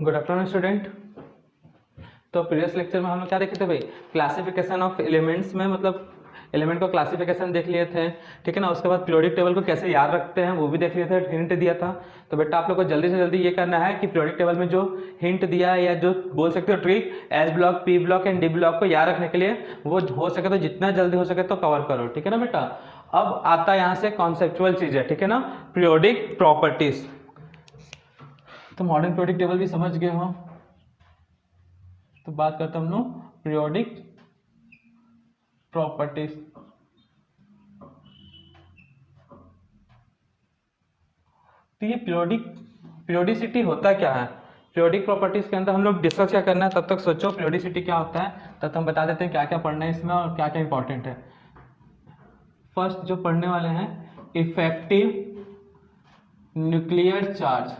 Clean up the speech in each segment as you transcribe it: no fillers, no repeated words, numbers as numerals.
Good afternoon student. तो previous lecture में हम लोग क्या देखे थे भाई, क्लासिफिकेशन ऑफ एलिमेंट्स में मतलब एलिमेंट को क्लासिफिकेशन देख लिए थे, ठीक है ना। उसके बाद पीरियोडिक टेबल को कैसे याद रखते हैं वो भी देख लिए थे, हिंट दिया था। तो बेटा आप लोग को जल्दी से जल्दी ये करना है कि पीरियोडिक टेबल में जो हिंट दिया है या जो बोल सकते हो trick S block, P block and D block को याद रखने के लिए वो हो सके तो जितना जल्दी हो सके तो कवर करो, ठीक है ना बेटा। अब आता है यहाँ से कॉन्सेप्चुअल चीज़ है, ठीक है ना, पीरियोडिक प्रॉपर्टीज। तो मॉडर्न पीरियोडिक टेबल भी समझ गए हो, तो बात करते हम लोग पीरियोडिक प्रॉपर्टीज। तो ये पीरियोडिसिटी होता क्या है, पीरियोडिक प्रॉपर्टीज के अंदर हम लोग डिस्कस क्या करना है। तब तक सोचो पीरियोडिसिटी क्या होता है, तब तक हम बता देते हैं क्या क्या पढ़ना है इसमें और क्या क्या इंपॉर्टेंट है। फर्स्ट जो पढ़ने वाले हैं, effective nuclear charge.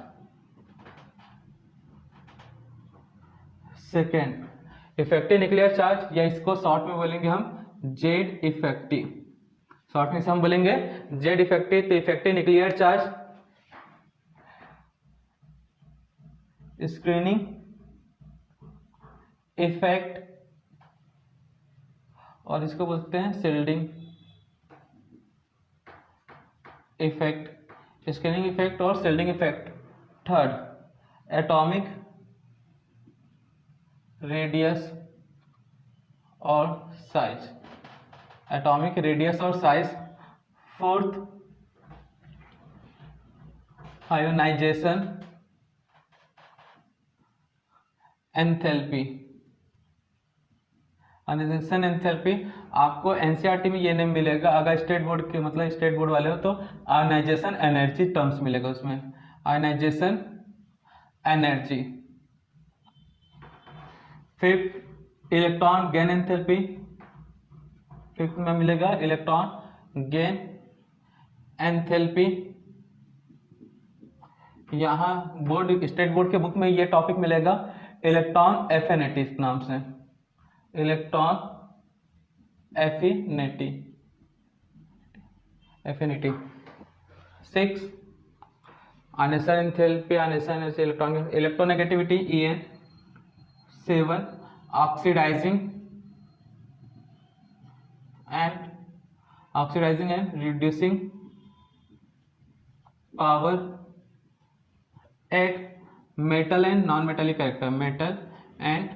Second, effective nuclear charge या इसको शॉर्ट में बोलेंगे हम जेड इफेक्टिव। शॉर्ट में से हम बोलेंगे जेड इफेक्टिव। तो effective nuclear charge screening effect और इसको बोलते हैं शिल्डिंग इफेक्ट, स्क्रीनिंग इफेक्ट और shielding effect. Third, atomic radius और साइज, एटॉमिक रेडियस और size. Fourth, ionisation enthalpy. Ionisation enthalpy आपको एनसीईआरटी में ये नहीं मिलेगा, अगर स्टेट बोर्ड के मतलब स्टेट बोर्ड वाले हो तो आयोनाइजेशन एनर्जी टर्म्स मिलेगा उसमें, ionisation energy. Fifth, electron gain enthalpy, fifth में मिलेगा इलेक्ट्रॉन गेन एंथैल्पी। यहाँ बोर्ड स्टेट बोर्ड के बुक में ये टॉपिक मिलेगा इलेक्ट्रॉन एफिनिटी नाम से, इलेक्ट्रॉन एफिनिटी एफिनिटी। सिक्स, आनेसन एंथैल्पी, आनेसन electronegativity EN। Seven, oxidising and reducing power at metal and non metallic character, metal and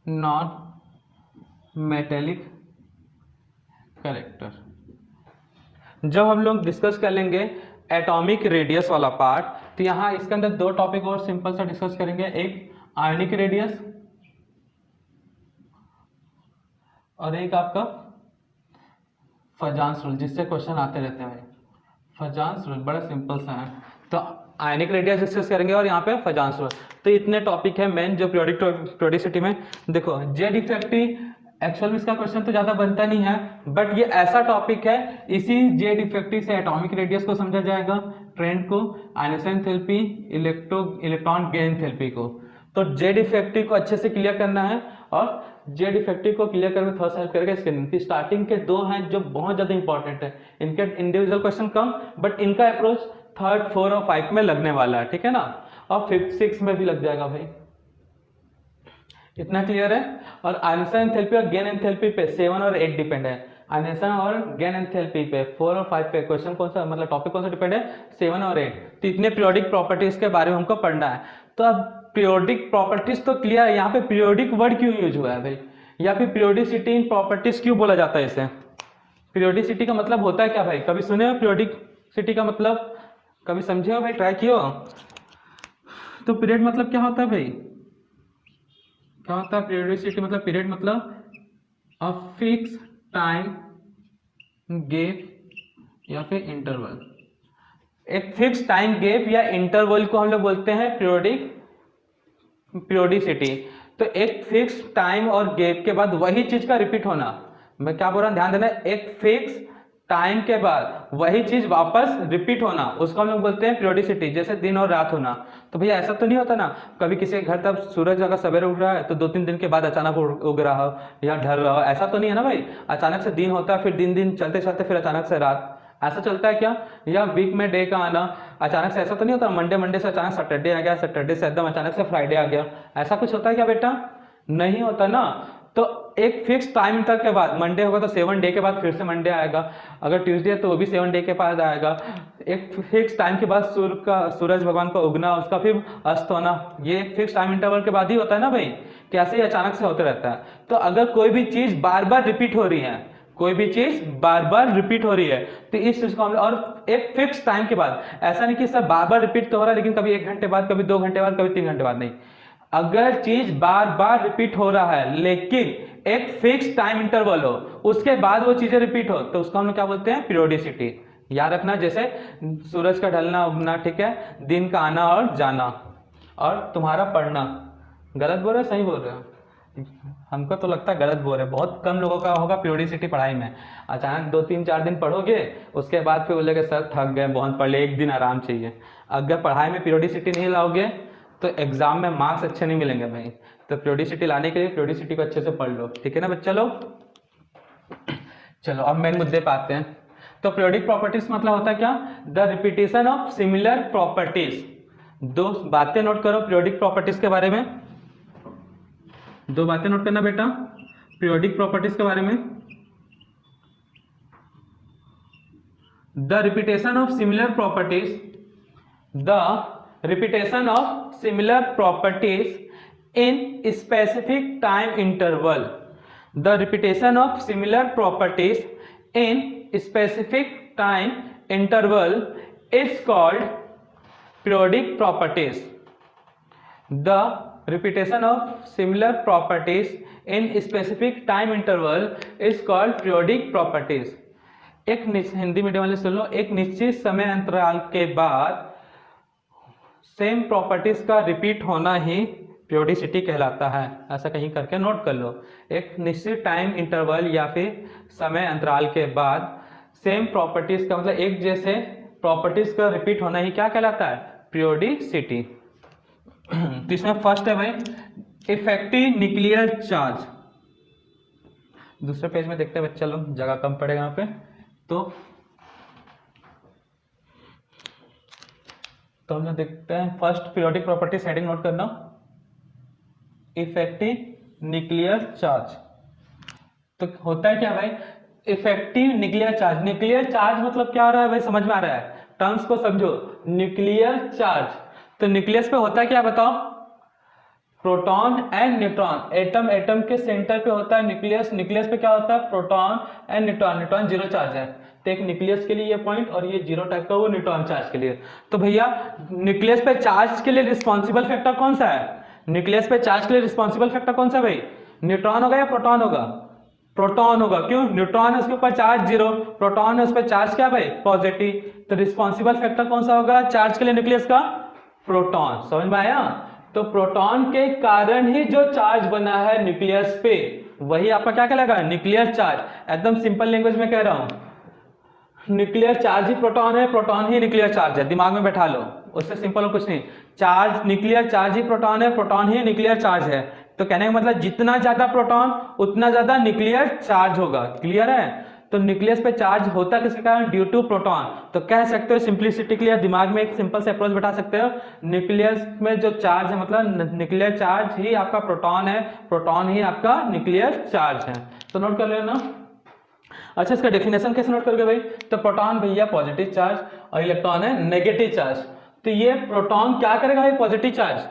non metallic character. जब हम लोग डिस्कस कर लेंगे एटॉमिक रेडियस वाला पार्ट, तो यहाँ इसके अंदर दो टॉपिक और सिंपल सा डिस्कस करेंगे, एक आयनिक रेडियस और एक आपका फजांस रूल, जिससे क्वेश्चन आते रहते हैं। फजांस रूल बड़ा सिंपल सा है, तो आयनिक रेडियस डिस्कस करेंगे और यहाँ पे फजांस रूल। तो इतने टॉपिक है मेन जो पीरियोडिसिटी में। देखो जेड इफेक्टिव, एक्चुअल में इसका क्वेश्चन तो ज्यादा बनता नहीं है, बट ये ऐसा टॉपिक है, इसी जेड इफेक्टिव से एटॉमिक रेडियस को समझा जाएगा, ट्रेंड को, ionisation enthalpy, electron gain enthalpy को। तो जेड इफेक्टिव को अच्छे से क्लियर करना है और जेड इफेक्टिव को क्लियर करने में थोड़ा सा हेल्प करेगा स्क्रीनिंग। स्टार्टिंग के दो हैं जो बहुत ज्यादा इंपॉर्टेंट है, इनके इंडिविजुअल क्वेश्चन कम, बट इनका अप्रोच थर्ड, फोर और फाइव में लगने वाला है, ठीक है ना, और फिफ्थ सिक्स में भी लग जाएगा भाई। इतना क्लियर है। और आयोनाइजेशन एंथैल्पी और गेन एंथैल्पी पे 7 और 8 डिपेंड है, आयोनाइजेशन और गेन एंथैल्पी पे 4 और 5 पे क्वेश्चन कौन सा मतलब टॉपिक कौन सा डिपेंड है, 7 और 8। तो इतने पीरियोडिक प्रॉपर्टीज के बारे में हमको पढ़ना है। तो अब पीरियोडिक प्रॉपर्टीज तो क्लियर है, यहाँ पे पीरियोडिक वर्ड क्यों यूज हुआ है भाई, या फिर पीरियोडिसिटी इन प्रॉपर्टीज क्यों बोला जाता है इसे। पीरियोडिसिटी का मतलब होता है क्या भाई, कभी सुने हो पीरियोडिसिटी का मतलब, कभी समझे हो भाई, ट्राई किया हो। तो पीरियड मतलब क्या होता है भाई, क्या होता है पीरियोडिसिटी मतलब, पीरियड मतलब अ फिक्स टाइम गैप या फिर इंटरवल। एक फिक्स टाइम गैप या इंटरवल को हम लोग बोलते हैं पीरियोडिसिटी। तो एक फिक्स टाइम और गैप के बाद वही चीज का रिपीट होना, मैं क्या बोल रहा हूं ध्यान देना, एक फिक्स टाइम के बाद वही चीज वापस रिपीट होना, उसको हम लोग बोलते हैं पीरियोडिसिटी। जैसे दिन और रात होना, तो भैया ऐसा तो नहीं होता ना, कभी किसी के घर तब सूरज अगर सवेरे उठ रहा है तो 2-3 दिन के बाद अचानक उग रहा हो या ढल रहा हो, ऐसा तो नहीं है ना भाई। अचानक से दिन होता है, फिर दिन चलते चलते फिर अचानक से रात, ऐसा चलता है क्या। या वीक में डे का आना, अचानक से ऐसा तो नहीं होता मंडे मंडे से अचानक सैटरडे आ गया, सैटरडे से एकदम अचानक से फ्राइडे आ गया, ऐसा कुछ होता है क्या बेटा? नहीं होता ना। तो एक फिक्स टाइम इंटरवल के बाद, मंडे होगा तो 7 डे के बाद फिर से मंडे आएगा, अगर ट्यूसडे है तो वो भी 7 डे के बाद आएगा, एक फिक्स टाइम के बाद सूरज भगवान का उगना, उसका फिर अस्त होना, ये एक फिक्स टाइम इंटरवल के बाद ही होता है ना भाई, कैसे ही अचानक से होते रहता है। तो अगर कोई भी चीज बार बार रिपीट हो रही है, कोई भी चीज बार बार रिपीट हो रही है, तो इस चीज को हम, और एक फिक्स टाइम के बाद, ऐसा नहीं कि सब बार बार रिपीट तो हो रहा है लेकिन कभी 1 घंटे बाद, कभी 2 घंटे बाद, कभी 3 घंटे बाद, नहीं, अगर चीज बार बार रिपीट हो रहा है लेकिन एक फिक्स टाइम इंटरवल हो, उसके बाद वो चीजें रिपीट हो, तो उसको हम लोग क्या बोलते हैं? पीरियोडिसिटी। याद रखना, जैसे सूरज का ढलना उगना, ठीक है, दिन का आना और जाना, और तुम्हारा पढ़ना। गलत बोल रहे हो सही बोल रहे हो? हमको तो लगता है गलत बोल रहे हैं, बहुत कम लोगों का होगा पीरियोडिसिटी पढ़ाई में। अचानक 2 3 4 दिन पढ़ोगे, उसके बाद फिर बोलेगे सर थक गए, बहुत पढ़ ले, एक दिन आराम चाहिए। अगर पढ़ाई में पीरियोडिसिटी नहीं लाओगे तो एग्जाम में मार्क्स अच्छे नहीं मिलेंगे भाई। तो पीरियोडिसिटी लाने के लिए पीरियोडिसिटी को अच्छे से पढ़ लो, ठीक है ना बच्चा लोग? चलो अब मेन मुद्दे पे आते हैं। तो पीरियोडिक प्रॉपर्टीज मतलब होता है क्या? The repetition of similar properties. दो बातें नोट करो पीरियोडिक प्रॉपर्टीज के बारे में, दो बातें नोट करना बेटा पीरियोडिक प्रॉपर्टीज के बारे में। The repetition of similar properties, the repetition of similar properties in specific time interval, the repetition of similar properties in specific time interval is called periodic properties. The repetition of similar properties in specific time interval is called periodic properties. एक Hindi medium वाले सुन लो, एक निश्चित समय अंतराल के बाद same properties का repeat होना ही पीरियोडिसिटी कहलाता है। ऐसा कहीं करके नोट कर लो, एक निश्चित टाइम इंटरवल या फिर समय अंतराल के बाद सेम प्रॉपर्टीज का मतलब एक जैसे प्रॉपर्टीज का रिपीट होना ही क्या कहलाता है? पीरियोडिसिटी। तो इसमें फर्स्ट है भाई इफेक्टिव न्यूक्लियर चार्ज। दूसरे पेज में देखते हैं बच्चा लोग, जगह कम पड़ेगा यहाँ पे। तो हम लोग देखते हैं first periodic property, heading note करना, इफेक्टिव न्यूक्लियर चार्ज। तो होता है क्या भाई? Effective nuclear charge. Nuclear charge मतलब क्या हो रहा है भाई, समझ में आ रहा है? टर्म्स को समझो। न्यूक्लियर चार्ज, तो न्यूक्लियस पे होता है क्या बताओ? Proton and neutron, atom atom के सेंटर पे होता है न्यूक्लियस। न्यूक्लियस पे क्या होता है? Proton and neutron. Neutron zero charge है, तो एक न्यूक्लियस के लिए ये पॉइंट और ये जीरो टाइप का वो न्यूट्रॉन चार्ज के लिए। तो भैया न्यूक्लियस पे चार्ज के लिए रिस्पॉन्सिबल फैक्टर कौन सा है? न्यूक्लियस पे चार्ज के लिए रिस्पॉन्सिबल फैक्टर कौन सा भाई? न्यूट्रॉन होगा या प्रोटॉन होगा? प्रोटॉन होगा। क्यों? न्यूट्रॉन है उसके ऊपर चार्ज जीरो, प्रोटॉन है उस पर चार्ज क्या भाई? पॉजिटिव। तो रिस्पॉन्सिबल फैक्टर कौन सा होगा चार्ज के लिए न्यूक्लियस का? प्रोटॉन। समझ में आया? तो प्रोटॉन के कारण ही जो चार्ज बना है न्यूक्लियस पे, वही आपका क्या कहलाएगा? Nuclear charge. एकदम सिंपल लैंग्वेज में कह रहा हूं, न्यूक्लियर चार्ज ही प्रोटॉन है, प्रोटॉन ही न्यूक्लियर चार्ज है, दिमाग में बैठा लो, उससे सिंपल और कुछ नहीं। चार्ज न्यूक्लियर चार्ज ही प्रोटॉन है, प्रोटॉन ही न्यूक्लियर चार्ज है। तो कहने का मतलब जितना ज्यादा प्रोटॉन उतना ज्यादा न्यूक्लियर चार्ज होगा। क्लियर है? तो न्यूक्लियस पे चार्ज होता किसके कारण? Due to proton. तो कह सकते हो सिंप्लिसिटी के लिए दिमाग में एक सिंपल से अप्रोच बैठा सकते हो, न्यूक्लियस में जो चार्ज है मतलब न्यूक्लियर चार्ज ही आपका प्रोटॉन है, प्रोटॉन ही आपका न्यूक्लियर चार्ज है। तो नोट कर लेना। अच्छा इसका डेफिनेशन कैसे नोट करोगे भाई? तो प्रोटॉन भैया पॉजिटिव चार्ज और इलेक्ट्रॉन है नेगेटिव चार्ज। तो ये प्रोटॉन क्या करेगा भाई? पॉजिटिव चार्ज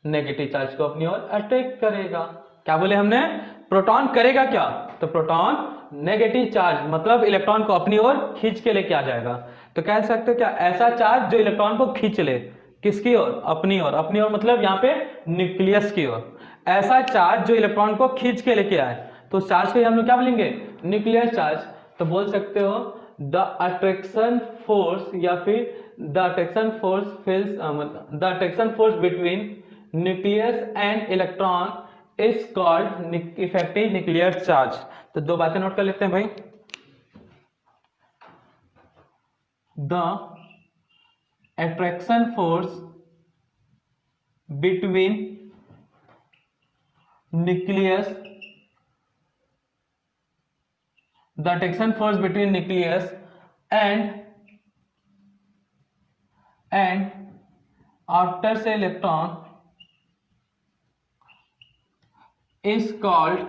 नेगेटिव चार्ज को अपनी ओर अट्रैक्ट करेगा। क्या बोले हमने? प्रोटॉन करेगा क्या? तो प्रोटॉन नेगेटिव चार्ज मतलब इलेक्ट्रॉन को अपनी ओर खींच के लेके आ जाएगा। तो कह सकते हो क्या? ऐसा चार्ज जो इलेक्ट्रॉन को खींच ले, किसकी ओर? अपनी ओर। अपनी ओर मतलब यहाँ पे न्यूक्लियस की ओर। ऐसा चार्ज जो इलेक्ट्रॉन को खींच के लेके आए, तो उस चार्ज को हम लोग क्या बोलेंगे? Nuclear charge. तो बोल सकते हो द अट्रैक्शन फोर्स या फिर the attraction force feels the attraction force between nucleus and electron is called effective nuclear charge. तो दो बातें नोट कर लेते हैं भाई। The attraction force between nucleus, the attraction force between nucleus and and outer shell electron is called,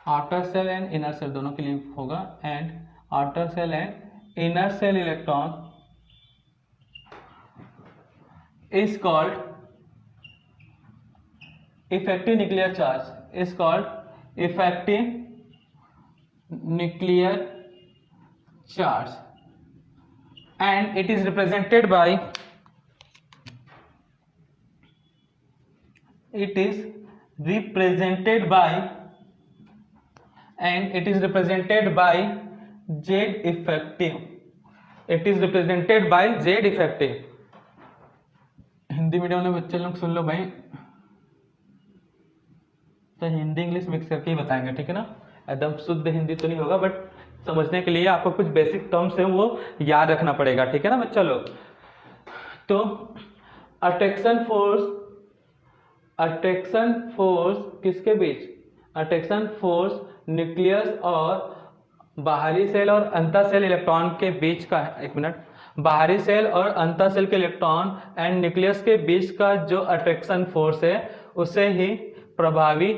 outer shell and inner shell दोनों के लिए होगा, and outer shell and inner shell electron is called effective nuclear charge, is called effective nuclear charge, and it is represented by, it is represented by, and it is represented by Z effective, it is represented by Z effective। Hindi medium वाले बच्चे लोग सुन लो भाई, तो Hindi English mix करके ही बताएंगे, ठीक है ना, एकदम शुद्ध हिंदी तो नहीं होगा, बट समझने के लिए आपको कुछ बेसिक टर्म्स है वो याद रखना पड़ेगा, ठीक है ना बच्चा लोग। तो अट्रैक्शन फोर्स किसके बीच, अट्रैक्शन फोर्स न्यूक्लियस और बाहरी सेल और अंतर सेल इलेक्ट्रॉन के बीच का, एक मिनट, बाहरी सेल और अंतर सेल के इलेक्ट्रॉन एंड न्यूक्लियस के बीच का जो अट्रैक्शन फोर्स है उसे ही प्रभावी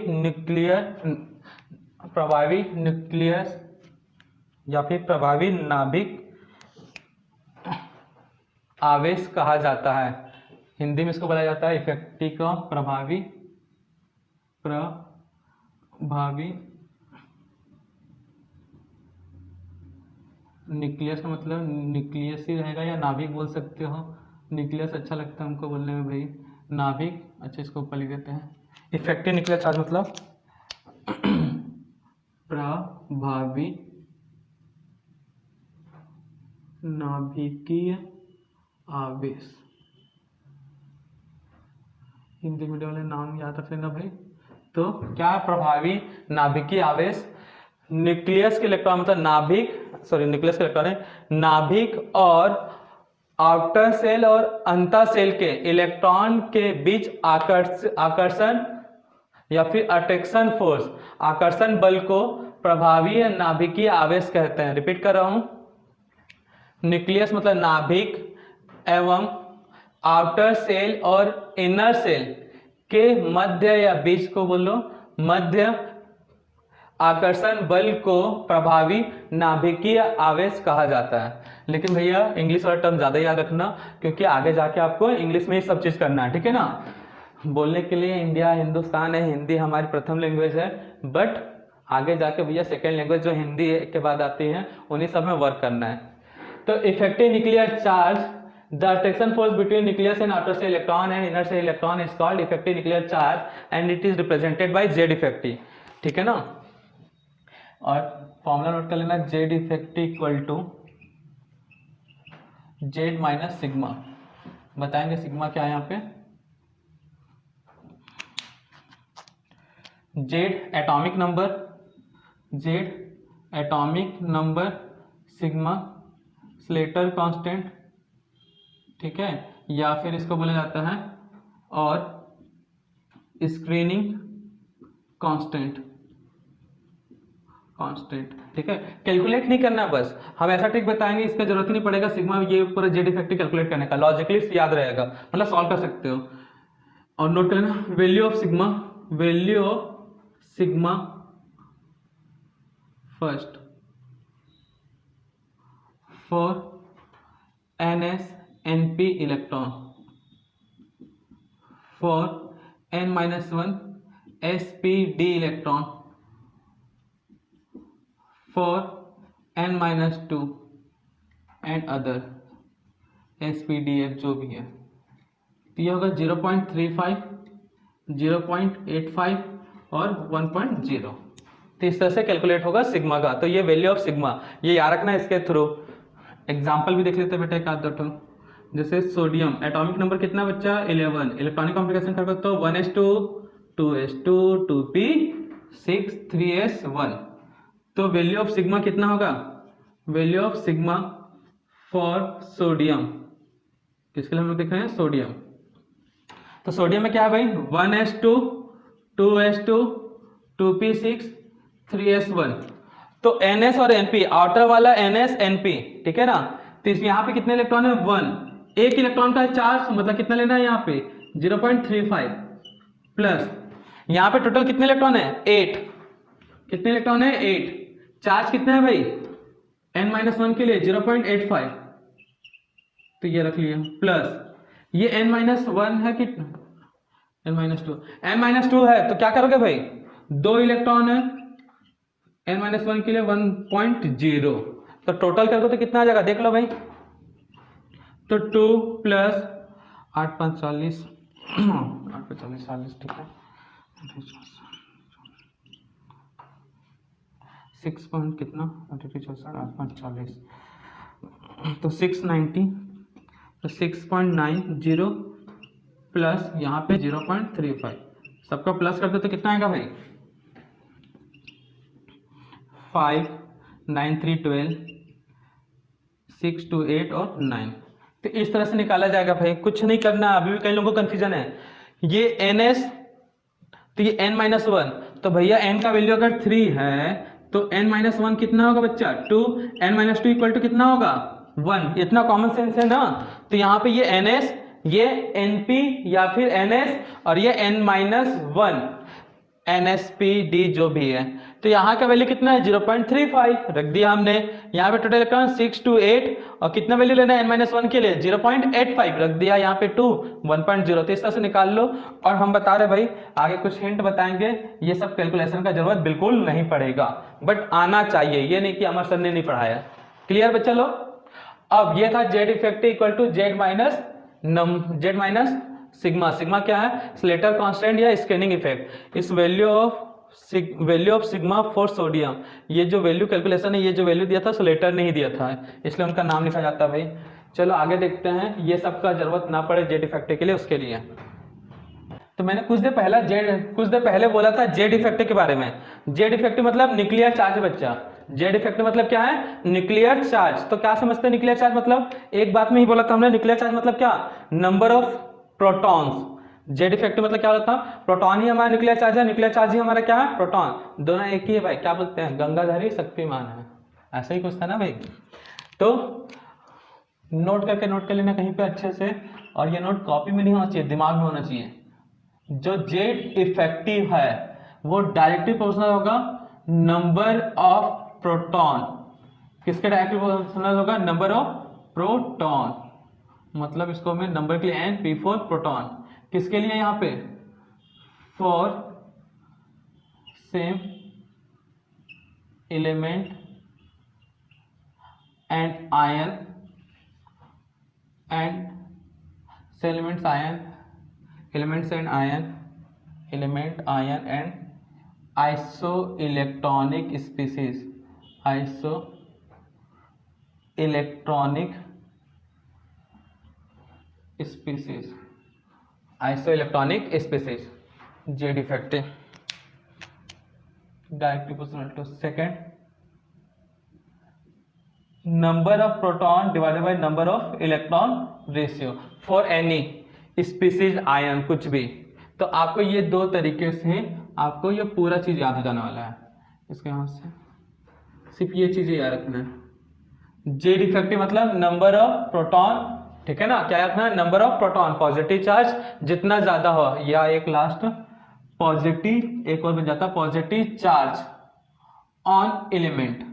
न्यूक्लियस या फिर प्रभावी नाभिक आवेश कहा जाता है। हिंदी में इसको बोला जाता है इफेक्टिव का प्रभावी न्यूक्लियस का मतलब न्यूक्लियस ही रहेगा या नाभिक बोल सकते हो, न्यूक्लियस अच्छा लगता है हमको बोलने में भाई, नाभिक अच्छा इसको ऊपर लिख देते हैं। इफेक्टिव न्यूक्लियर चार्ज मतलब प्रभावी नाभिकीय आवेश, हिंदी मीडियम वाले नाम याद रख लेना भाई। तो क्या प्रभावी नाभिकीय आवेश, न्यूक्लियस के इलेक्ट्रॉन मतलब नाभिक, सॉरी न्यूक्लियस के इलेक्ट्रॉन है, नाभिक और आउटर सेल और अंतर सेल के इलेक्ट्रॉन के बीच आकर्षण या फिर अट्रैक्शन फोर्स, आकर्षण बल को प्रभावी नाभिकीय आवेश कहते हैं। रिपीट कर रहा हूं, न्यूक्लियस मतलब नाभिक एवं आउटर सेल और इनर सेल के मध्य या बीच को बोलो मध्य आकर्षण बल को प्रभावी नाभिकीय आवेश कहा जाता है। लेकिन भैया इंग्लिश वाला टर्म ज़्यादा याद रखना, क्योंकि आगे जाके आपको इंग्लिश में ही सब चीज़ करना है, ठीक है ना। बोलने के लिए इंडिया हिंदुस्तान है, हिंदी हमारी प्रथम लैंग्वेज है, बट आगे जाके भैया सेकेंड लैंग्वेज जो हिंदी के बाद आती है उन्हीं सब में वर्क करना है। तो effective nuclear charge, the attraction force between nucleus and outer shell electron and inner shell electron is called effective nuclear charge and it is represented by Z effective, ठीक है ना। और फॉर्मूला नोट कर लेना, Z effective equal to Z minus sigma. बताएंगे sigma क्या है यहाँ पे, Z atomic number, Z atomic number, sigma Slater constant, ठीक है, या फिर इसको बोला जाता है और स्क्रीनिंग कांस्टेंट, ठीक है। कैलकुलेट नहीं करना, बस हम ऐसा ट्रिक बताएंगे, इसका जरूरत ही नहीं पड़ेगा सिग्मा ये पूरा जेड इफेक्टिव कैलकुलेट करने का, लॉजिकली याद रहेगा, मतलब सॉल्व कर सकते हो। और नोट कर लेना, value of sigma first for NS-NP electron, for N-1 SPD electron, for N-2 and other SPDF जो भी है, तो ये होगा 0.35, 0.85 और 1.0। तो इस तरह से कैलकुलेट होगा सिग्मा का। तो ये वैल्यू ऑफ सिग्मा ये याद रखना, इसके थ्रू एग्जाम्पल भी देख लेते हैं बेटा एक आध दो। जैसे सोडियम एटॉमिक नंबर कितना बच्चा 11, इलेक्ट्रॉनिक कॉम्प्लिकेशन कर तो 1s2 2s2 2p6 3s1। तो वैल्यू ऑफ सिग्मा कितना होगा, value of sigma for sodium, किसके लिए हम लोग देख रहे हैं सोडियम। तो सोडियम में क्या है भाई 1s2 2s2 2p6 3s1। तो ns और np, आउटर वाला ns np, ठीक है ना। तो यहाँ पे कितने इलेक्ट्रॉन है 1, एक इलेक्ट्रॉन का चार्ज मतलब कितना लेना है यहाँ पे 0.35 प्लस यहाँ पे टोटल कितने इलेक्ट्रॉन है 8, कितने इलेक्ट्रॉन है 8, चार्ज कितना है भाई n-1 के लिए 0.85, तो ये रख लिया प्लस ये n-1 है कि n-2, n-2 है तो क्या करोगे भाई 2 इलेक्ट्रॉन है n-1 के लिए 1.0, तो टोटल करोगे तो कितना आ जाएगा देख लो भाई, तो 2 प्लस 8 5 40 8 5 40 40 ठीक है 6 पॉइंट कितना 8 5 40 तो 690, तो 6.90 प्लस यहाँ पे 0.35 सबका प्लस कर दो तो कितना आएगा भाई 5 9 3 12 6 2 8 और 9, तो इस तरह से निकाला जाएगा भाई, कुछ नहीं करना। अभी भी कई लोगों को कंफ्यूजन है, ये NS तो ये n-1, तो भैया n का वैल्यू अगर 3 है तो n-1 कितना होगा बच्चा 2, n-2 इक्वल टू कितना होगा 1, इतना कॉमन सेंस है ना। तो यहाँ पे ये NS, ये NP या फिर NS और ये n-1 NSPD जो भी है, तो यहाँ का वैल्यू कितना है 0.35 रख दिया हमने। यहाँ पे टोटल इलेक्ट्रॉन 6 2 8 और कितना वैल्यू लेना है n-1 के लिए 0.85 रख दिया, यहाँ पे 2 1.0, तो इस तरह से निकाल लो। और हम बता रहे भाई आगे कुछ हिंट बताएंगे, ये सब कैलकुलेशन का जरूरत बिल्कुल नहीं पड़ेगा, बट आना चाहिए, ये नहीं कि अमर सर ने नहीं पढ़ाया। क्लियर बच्चा लोग। अब ये था Z effective equal to Z minus sigma, sigma क्या है स्लेटर कांस्टेंट या स्कैनिंग इफेक्ट, इस value of sigma for sodium, ये जो वैल्यू कैलकुलेशन है, ये जो वैल्यू दिया था स्लेटर नहीं दिया था, इसलिए उनका नाम लिखा जाता है भाई। चलो आगे देखते हैं, ये सब का जरूरत ना पड़े जेड इफेक्टिव के लिए, उसके लिए तो मैंने कुछ देर पहले बोला था जेड इफेक्टिव के बारे में। जेड इफेक्टिव मतलब न्यूक्लियर चार्ज बच्चा, जेड इफेक्टिव मतलब क्या है न्यूक्लियर चार्ज। तो क्या समझते हैं न्यूक्लियर चार्ज मतलब, एक बात में ही बोला था हमने, न्यूक्लियर चार्ज मतलब क्या number of protons. Z effective मतलब क्या होता है प्रोटॉन ही हमारा न्यूक्लियर चार्ज है, न्यूक्लियर चार्ज ही हमारा क्या है प्रोटॉन, दोनों एक ही है भाई, क्या बोलते हैं गंगाधरी शक्तिमान है, ऐसा ही कुछ था ना भाई। तो नोट कर लेना कहीं पे अच्छे से, और ये नोट कॉपी में नहीं होना चाहिए, दिमाग में होना चाहिए। जो जेड इफेक्टिव है वो डायरेक्टली प्रोपोर्शनल होगा नंबर ऑफ प्रोटॉन, किसके डायरेक्टली प्रोपोर्शनल होगा नंबर ऑफ प्रोटॉन, मतलब इसको मैं नंबर के लिए n p फॉर प्रोटॉन, किसके लिए यहाँ पे for same element and ion and elements and ion and iso electronic species, iso electronic species Z effective directly proportional to second number of proton divided by number of electron ratio for any species ion, कुछ भी। तो आपको ये दो तरीके से आपको ये पूरा चीज याद हो जाने वाला है, इसके यहाँ से सिर्फ ये चीजें याद रखना है। जेड इफेक्टिव मतलब नंबर ऑफ प्रोटॉन, ठीक है ना, क्या रखना है number of proton, positive charge जितना ज्यादा हो, या एक लास्ट पॉजिटिव एक और बन जाता पॉजिटिव चार्ज ऑन एलिमेंट,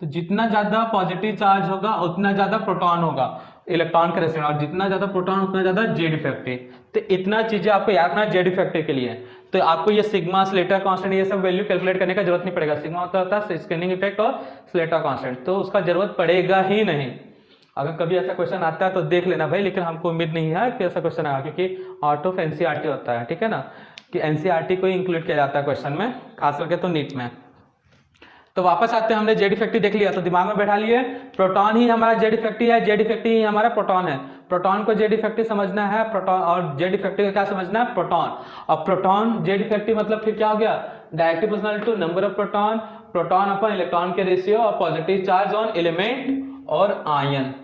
तो जितना ज्यादा पॉजिटिव चार्ज होगा उतना ज्यादा प्रोटॉन होगा इलेक्ट्रॉन के रेशियो, और जितना ज्यादा प्रोटॉन उतना ज्यादा जेड इफेक्टिव। तो इतना चीजें आपको याद रखना जेड इफेक्टिव के लिए। तो आपको ये सिग्मा स्लेटर कांस्टेंट ये सब वैल्यू कैलकुलेट करने का जरूरत नहीं पड़ेगा, सिग्मा होता है स्कैनिंग इफेक्ट और स्लेटर कांस्टेंट, तो उसका जरूरत पड़ेगा ही नहीं। अगर कभी ऐसा क्वेश्चन आता है तो देख लेना भाई, लेकिन हमको उम्मीद नहीं है कि ऐसा क्वेश्चन आएगा, क्योंकि आउट ऑफ एनसीईआरटी होता है, ठीक है ना, कि एनसीईआरटी को इंक्लूड किया जाता है क्वेश्चन में, खास करके तो नीट में। तो वापस आते हैं, हमने जेड इफेक्टिव देख लिया, तो दिमाग में बैठा लिए प्रोटॉन ही हमारा जेड इफेक्टिव है, जेड इफेक्टिव ही हमारा प्रोटॉन है, प्रोटॉन को जेड इफेक्टिव समझना है, प्रोटॉन और जेड इफेक्टिव क्या समझना है प्रोटॉन, और प्रोटॉन जेड इफेक्टिव मतलब फिर क्या हो गया directly proportional to number of proton, proton upon electron के रेशियो और पॉजिटिव चार्ज ऑन एलिमेंट और आयन,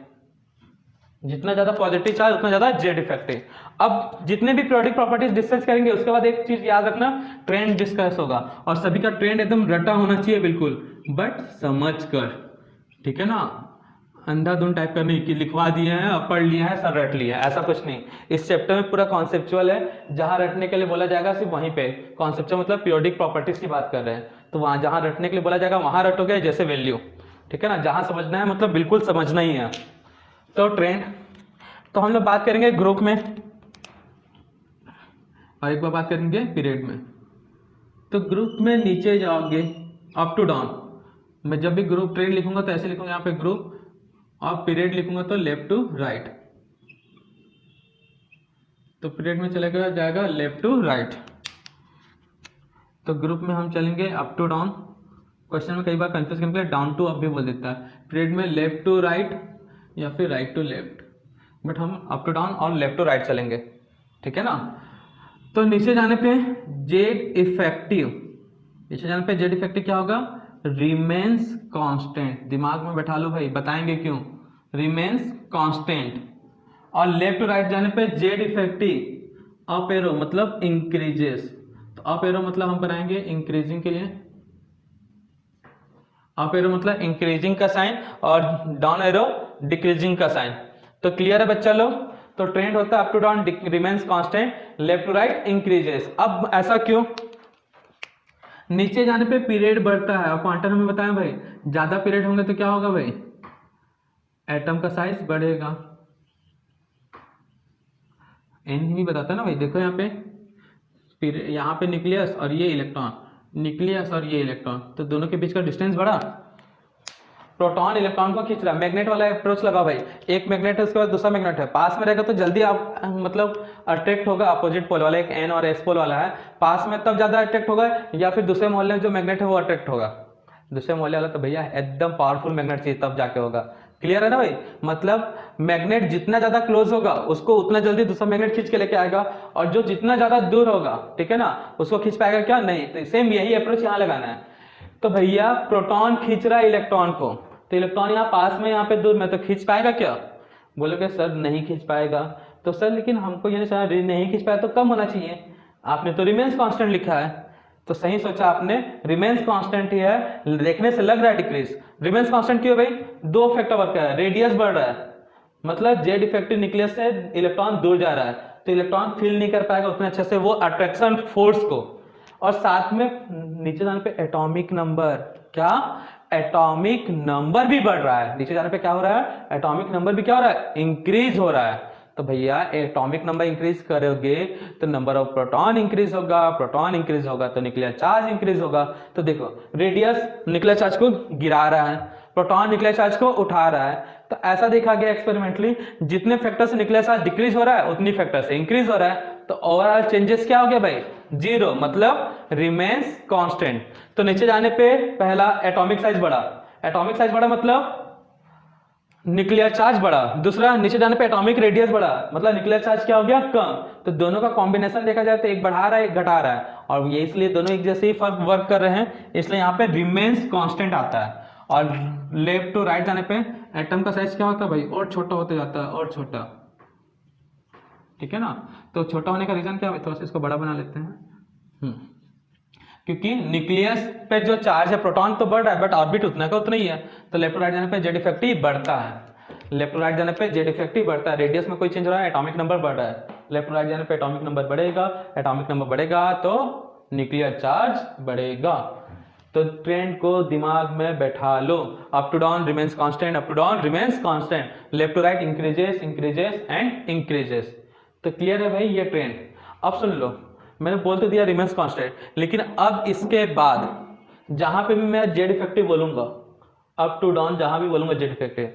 जितना ज्यादा पॉजिटिव चार्ज उतना ज्यादा जेड इफेक्टिव। अब जितने भी पीरियोडिक प्रॉपर्टीज डिस्कस करेंगे उसके बाद एक चीज याद रखना, ट्रेंड डिस्कस होगा, और सभी का ट्रेंड एकदम रटा होना चाहिए बिल्कुल, बट समझ कर, ठीक है ना, अंधाधुन टाइप का नहीं कि लिखवा दिए हैं और पढ़ लिया है सर रट लिया है, ऐसा कुछ नहीं। इस चैप्टर में पूरा कॉन्सेप्चुअल है, जहां रटने के लिए बोला जाएगा सिर्फ वहीं पे। कॉन्सेप्चुअल मतलब पीरियोडिक प्रॉपर्टीज की बात कर रहे हैं, तो वहां जहां रटने के लिए बोला जाएगा वहां रटोगे, जैसे वैल्यू, ठीक है ना। जहां समझना है मतलब बिल्कुल समझना ही है। तो ट्रेंड, तो हम लोग बात करेंगे ग्रुप में और एक बार बात करेंगे पीरियड में। तो ग्रुप में नीचे जाओगे अप टू डाउन, मैं जब भी ग्रुप ट्रेंड लिखूंगा तो ऐसे लिखूंगा यहाँ पे ग्रुप, और पीरियड लिखूंगा तो लेफ्ट टू राइट। तो पीरियड में चलेगा जाएगा लेफ्ट टू राइट। तो ग्रुप में हम चलेंगे अप टू डाउन। क्वेश्चन में कई बार कंफ्यूज करने के लिए डाउन टू अप भी बोल देता है। पीरियड में लेफ्ट टू राइट या फिर राइट टू लेफ्ट, बट हम अप टू डाउन और लेफ्ट टू राइट चलेंगे, ठीक है ना। तो नीचे जाने पे जेड इफेक्टिव, नीचे जाने पे जेड इफेक्टिव क्या होगा, रिमेन्स कांस्टेंट। दिमाग में बैठा लो भाई, बताएंगे क्यों, रिमेन्स कांस्टेंट। और लेफ्ट टू राइट जाने पे जेड इफेक्टिव अप एरो मतलब इंक्रीजेस। तो अप एरो मतलब हम बनाएंगे इंक्रीजिंग के लिए, अप एरो मतलब इंक्रीजिंग का साइन और डाउन एरो डिक्रीजिंग का साइन। तो क्लियर है बच्चा लोग। तो ट्रेंड होता है up to down, remains constant, left to right increases. अब ऐसा क्यों, नीचे जाने पे पीरियड बढ़ता है, और क्वांटम में बताएं भाई ज्यादा पीरियड होंगे तो क्या होगा भाई, एटम का साइज बढ़ेगा। एन भी बताता है ना भाई, देखो यहाँ पे न्यूक्लियस और ये इलेक्ट्रॉन, न्यूक्लियस और ये इलेक्ट्रॉन, तो दोनों के बीच का डिस्टेंस बढ़ा, प्रोटॉन इलेक्ट्रॉन को खींच रहा है। मैग्नेट वाला अप्रोच लगा भाई, एक मैग्नेट है उसके बाद दूसरा मैग्नेट है, पास में रहेगा तो जल्दी आप मतलब अट्रैक्ट होगा अपोजिट पोल वाला, एक एन और एस पोल वाला है पास में तब ज्यादा अट्रैक्ट होगा, या फिर दूसरे मोहल्ले में जो मैग्नेट है वो अट्रैक्ट होगा। दूसरे मोहल्ले वाला तो भैया एकदम पावरफुल मैग्नेट चाहिए तब जाके होगा। क्लियर है ना भाई, मतलब मैग्नेट जितना ज्यादा क्लोज होगा उसको उतना जल्दी दूसरा मैग्नेट खींच के लेके आएगा, और जो जितना ज्यादा दूर होगा, ठीक है ना, उसको खींच पाएगा क्या, नहीं। तो सेम यही अप्रोच यहाँ लगाना है। तो भैया प्रोटॉन खींच रहा है इलेक्ट्रॉन को, तो इलेक्ट्रॉन यहाँ पास में यहाँ पे दूर में, तो खींच पाएगा क्या, बोलोगे सर नहीं खींच पाएगा। तो सर लेकिन हमको ये नहीं खींच पाया तो कम होना चाहिए, आपने तो रिमेन्स कांस्टेंट लिखा है, तो सही सोचा आपने, रिमेन्स कांस्टेंट ही है, देखने से लग रहा है डिक्रीज। रिमेन्स कांस्टेंट क्यों भाई, दो फैक्टर वर्क कर रहा है, रेडियस बढ़ रहा है मतलब जेड इफेक्टिव न्यूक्लियस से इलेक्ट्रॉन दूर जा रहा है, तो इलेक्ट्रॉन फील नहीं कर पाएगा उतने अच्छे से वो अट्रैक्शन फोर्स को, और साथ में नीचे जाने पे एटॉमिक नंबर, क्या एटॉमिक नंबर भी बढ़ रहा है, नीचे जाने पे क्या हो रहा है, एटॉमिक नंबर भी क्या हो रहा है, इंक्रीज हो रहा है। तो भैया एटॉमिक नंबर इंक्रीज करोगे तो नंबर ऑफ प्रोटॉन इंक्रीज होगा, प्रोटॉन इंक्रीज होगा तो न्यूक्लियर चार्ज इंक्रीज होगा। तो देखो रेडियस न्यूक्लियर चार्ज को गिरा रहा है, प्रोटॉन न्यूक्लियर चार्ज को उठा रहा है, तो ऐसा देखा गया एक्सपेरिमेंटली, जितने फैक्टर से न्यूक्लियर चार्ज डिक्रीज हो रहा है उतनी फैक्टर से इंक्रीज हो रहा है, तो ओवरऑल चेंजेस क्या हो गया भाई, जीरो, मतलब रिमेन्स कांस्टेंट। तो नीचे जाने पे पहला एटॉमिक साइज बढ़ा, एटॉमिक साइज बढ़ा मतलब न्यूक्लियर चार्ज बढ़ा, दूसरा नीचे जाने पे एटॉमिक रेडियस बढ़ा मतलब न्यूक्लियर चार्ज क्या हो गया, कम। तो दोनों का कॉम्बिनेशन देखा जाए तो एक बढ़ा रहा है एक घटा रहा है, और ये इसलिए दोनों एक जैसे ही वर्क कर रहे हैं, इसलिए यहाँ पे रिमेन्स कांस्टेंट आता है। और लेफ्ट टू राइट जाने पे एटम का साइज क्या होता है भाई, और छोटा होते जाता है, और छोटा, ठीक है ना। तो छोटा होने का रीजन क्या है, थोड़ा सा इसको बड़ा बना लेते हैं, क्योंकि न्यूक्लियस पे जो चार्ज है प्रोटॉन तो बढ़ रहा है बट ऑर्बिट उतना का उतना ही है, तो लेफ्ट टू राइट जाने पे जेड इफेक्टिव बढ़ता है, लेफ्ट टू राइट जाने पे जेड इफेक्टिव बढ़ता है, रेडियस में कोई चेंज हो रहा है, एटॉमिक नंबर बढ़ रहा है, लेफ्ट टू राइट जाने पे एटॉमिक नंबर बढ़ेगा, एटॉमिक नंबर बढ़ेगा तो न्यूक्लियर चार्ज बढ़ेगा। तो ट्रेंड को दिमाग में बैठा लो, up to down remains constant, up to down remains constant, left to right increases increases and increases. तो क्लियर है भाई ये ट्रेंड। अब सुन लो, मैंने बोल तो दिया रिमेन्स कांस्टेंट, लेकिन अब इसके बाद जहां पे भी मैं जेड इफेक्टिव बोलूंगा, अप टू डाउन जहां भी बोलूंगा जेड इफेक्टिव,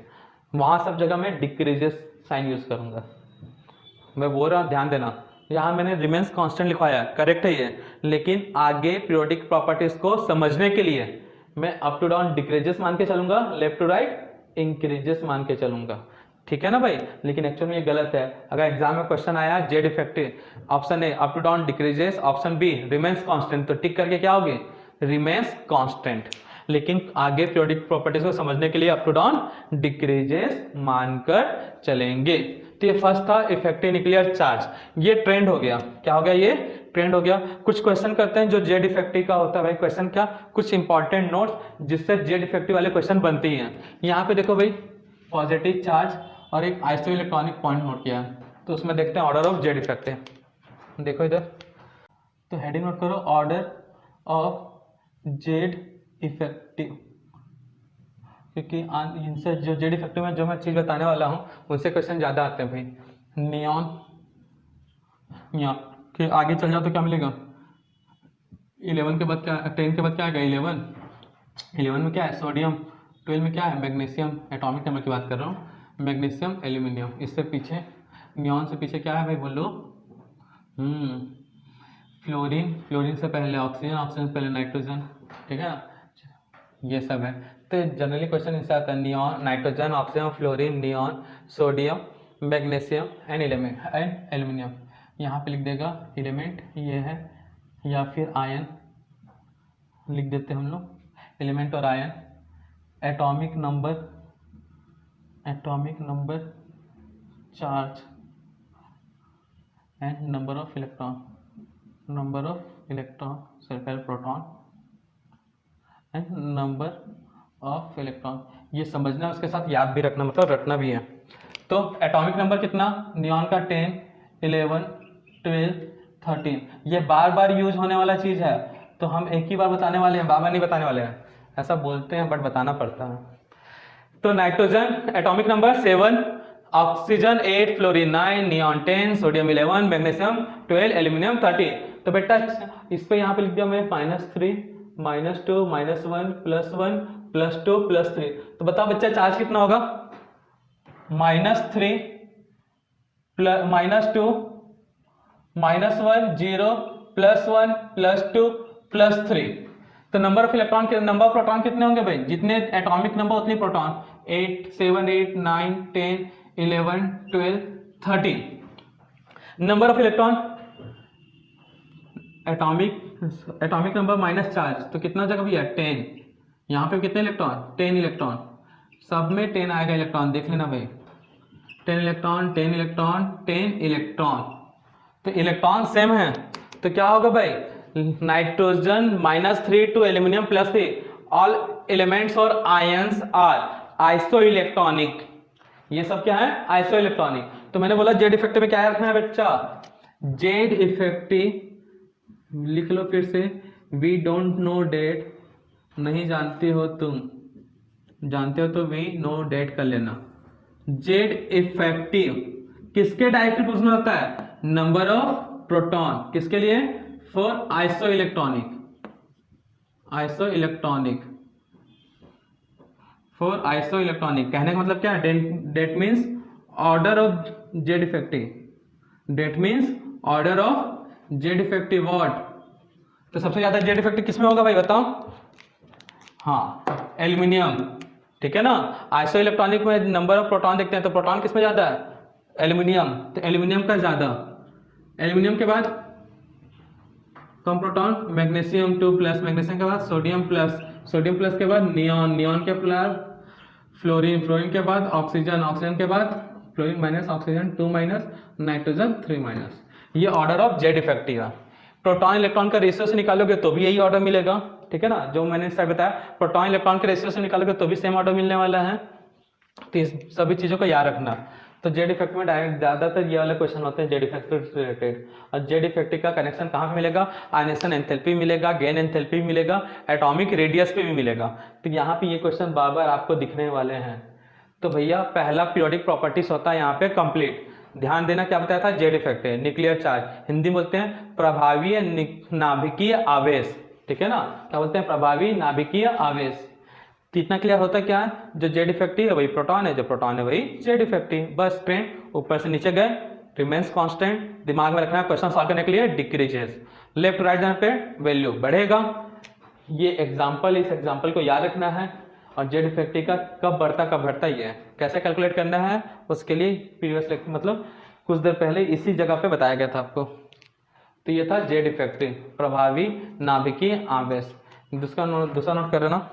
वहां सब जगह मैं डिक्रीजेस साइन यूज करूंगा। मैं बोल रहा हूं ध्यान देना, यहाँ मैंने रिमेन्स कांस्टेंट लिखवाया करेक्ट है ये, लेकिन आगे पीरियोडिक प्रॉपर्टीज को समझने के लिए मैं अप टू डाउन डिक्रीजेस मान के चलूंगा, लेफ्ट टू राइट इंक्रीजेस मान के चलूंगा, ठीक है ना भाई। लेकिन एक्चुअल में ये गलत है, अगर एग्जाम में क्वेश्चन आया Z effective, option A up to down decreases, option B remains constant, तो टिक करके क्या होगी, रिमेन्स कांस्टेंट। लेकिन आगे पीरियोडिक प्रॉपर्टीज को समझने के लिए अप टू डाउन डिक्रीजेस मानकर चलेंगे। तो ये फर्स्ट था इफेक्टिव न्यूक्लियर चार्ज, ये ट्रेंड हो गया, क्या हो गया, ये ट्रेंड हो गया। कुछ क्वेश्चन करते हैं जो जेड इफेक्टिव का होता है भाई, क्वेश्चन क्या, कुछ इंपॉर्टेंट नोट्स जिससे जेड इफेक्टिव वाले क्वेश्चन बनते हैं। यहाँ पे देखो भाई पॉजिटिव चार्ज और एक आइसो इलेक्ट्रॉनिक पॉइंट नोट किया है। तो उसमें देखते हैं ऑर्डर ऑफ जेड इफेक्ट है। देखो इधर, तो हेडिंग नोट करो, ऑर्डर ऑफ जेड इफेक्टिव, क्योंकि इनसे जो जेड इफेक्टिव में जो मैं चीज़ बताने वाला हूँ उनसे क्वेश्चन ज़्यादा आते हैं भाई। नियॉन, नियॉन के आगे चल जाओ तो क्या मिलेगा, 11 के बाद क्या, 10 के बाद क्या आएगा, 11 में क्या है सोडियम, 12 में क्या है मैग्नीशियम, एटॉमिक नंबर की बात कर रहा हूँ, मैग्नीशियम एल्यूमिनियम। इससे पीछे नियॉन से पीछे क्या है भाई बोलो, फ्लोरीन, फ्लोरीन से पहले ऑक्सीजन, ऑक्सीजन से पहले नाइट्रोजन, ठीक है ना, ये सब है। तो जनरली क्वेश्चन इससे आता है, neon, nitrogen, oxygen, fluorine, neon, sodium, magnesium and aluminium. यहाँ पे लिख देगा एलिमेंट ये है, या फिर आयन लिख देते हैं हम लोग, एलिमेंट और ion, atomic number, atomic number, charge and number of electron, number of electron, circle proton and number of electron. ये समझना, उसके साथ याद भी रखना, मतलब रटना भी है। तो एटॉमिक नंबर कितना, नियॉन का 10, 11, 12, 13। ये बार बार यूज होने वाला चीज़ है, तो हम एक ही बार बताने वाले हैं, बार बार नहीं बताने वाले हैं। ऐसा बोलते हैं बट बताना पड़ता है। तो nitrogen atomic number 7, oxygen 8, fluorine 9, neon 10, sodium 11, magnesium 12, aluminium 30। तो बेटा इस पे यहाँ पे लिख दिया मैं -3, -2, -1, +1, +2, +3। तो बताओ बच्चा चार्ज कितना होगा, -3, -2, -1, 0, +1, +2, +3। तो नंबर ऑफ इलेक्ट्रॉन के, नंबर ऑफ प्रोटॉन कितने होंगे भाई, जितने एटॉमिक नंबर उतनी proton, 8, 7, 8, 9, 10, 11, 12, 13। Number of electron, atomic number minus charge, तो कितना जगह भैया 10। यहाँ पे कितने इलेक्ट्रॉन, 10 इलेक्ट्रॉन, सब में 10 आएगा इलेक्ट्रॉन, देख लेना भाई, 10 इलेक्ट्रॉन, 10 इलेक्ट्रॉन, 10 इलेक्ट्रॉन। तो इलेक्ट्रॉन सेम है, तो क्या होगा भाई, nitrogen -3 to aluminium +3, all elements और आयंस आर आइसो इलेक्ट्रॉनिक। ये सब क्या है, आइसो इलेक्ट्रॉनिक। तो मैंने बोला जेड इफेक्टिव में क्या रखना है बच्चा, जेड इफेक्टिव लिख लो फिर से, वी डोंट नो डेट, नहीं जानते हो तुम, जानते हो तो वी नो डेट कर लेना। जेड इफेक्टिव किसके डायरेक्टली पूछना होता है, नंबर ऑफ प्रोटॉन, किसके लिए, for iso electronic, iso electronic, for iso electronic. कहने का मतलब क्या है, that means order of Z effective, that means order of Z effective what. तो सबसे ज्यादा जेड इफेक्टिव किसमें होगा भाई बताओ, हाँ एल्यूमिनियम, ठीक है ना। आइसो इलेक्ट्रॉनिक में नंबर ऑफ प्रोटॉन देखते हैं, तो प्रोटॉन किसमें ज्यादा है, एल्यूमिनियम, तो एल्यूमिनियम का ज्यादा। एल्यूमिनियम के बाद कम प्रोटॉन, मैग्नीशियम 2+, मैग्नीशियम के बाद सोडियम प्लस, सोडियम प्लस के बाद नियॉन, नियॉन के प्लस फ्लोरीन, फ्लोरीन के बाद ऑक्सीजन, ऑक्सीजन के बाद फ्लोरीन माइनस ऑक्सीजन 2-, नाइट्रोजन 3-। ये ऑर्डर ऑफ जेड इफेक्टिव है। प्रोटॉन इलेक्ट्रॉन का रेशियो से निकालोगे तो भी यही ऑर्डर मिलेगा, ठीक है ना, जो मैंने इससे बताया, प्रोटॉन इलेक्ट्रॉन के रेशियो से निकालोगे तो भी सेम ऑर्डर मिलने वाला है। तो इस सभी चीज़ों को याद रखना। तो जेड इफेक्ट में डायरेक्ट ज़्यादातर ये वाले क्वेश्चन होते हैं जेड इफेक्ट से रिलेटेड। और जेड इफेक्ट का कनेक्शन कहाँ पे मिलेगा, आयनेशन एंथैल्पी मिलेगा, गेन एंथैल्पी मिलेगा, एटॉमिक रेडियस पे भी मिलेगा। तो यहाँ पे ये क्वेश्चन बार बार आपको दिखने वाले हैं। तो भैया पहला पीरियोडिक प्रॉपर्टीज होता है यहाँ पे कंप्लीट, ध्यान देना क्या बताया था, जेड इफेक्ट है, न्यूक्लियर चार्ज, हिंदी बोलते हैं प्रभावी नाभिकीय आवेश, ठीक है ना, क्या बोलते हैं, प्रभावी नाभिकीय आवेश। तो इतना क्लियर होता है क्या है, जो जेड इफेक्टिव है वही प्रोटॉन है, जो प्रोटॉन है वही जेड इफेक्टिव। बस ट्रेंड ऊपर से नीचे गए, रिमेन्स कांस्टेंट, दिमाग में रखना है क्वेश्चन सॉल्व करने के लिए, डिक्रीजेस, लेफ्ट राइट जाने पे वैल्यू बढ़ेगा। ये एग्जांपल, इस एग्जांपल को याद रखना है। और जेड इफेक्टिव का कब बढ़ता कब घटता ये है, कैसे कैलकुलेट करना है, उसके लिए प्रीवियस लेक्चर मतलब कुछ देर पहले इसी जगह पे बताया गया था आपको। तो ये था जेड इफेक्टिव, प्रभावी नाभिकीय आवेश। दूसरा नोट कर लेना,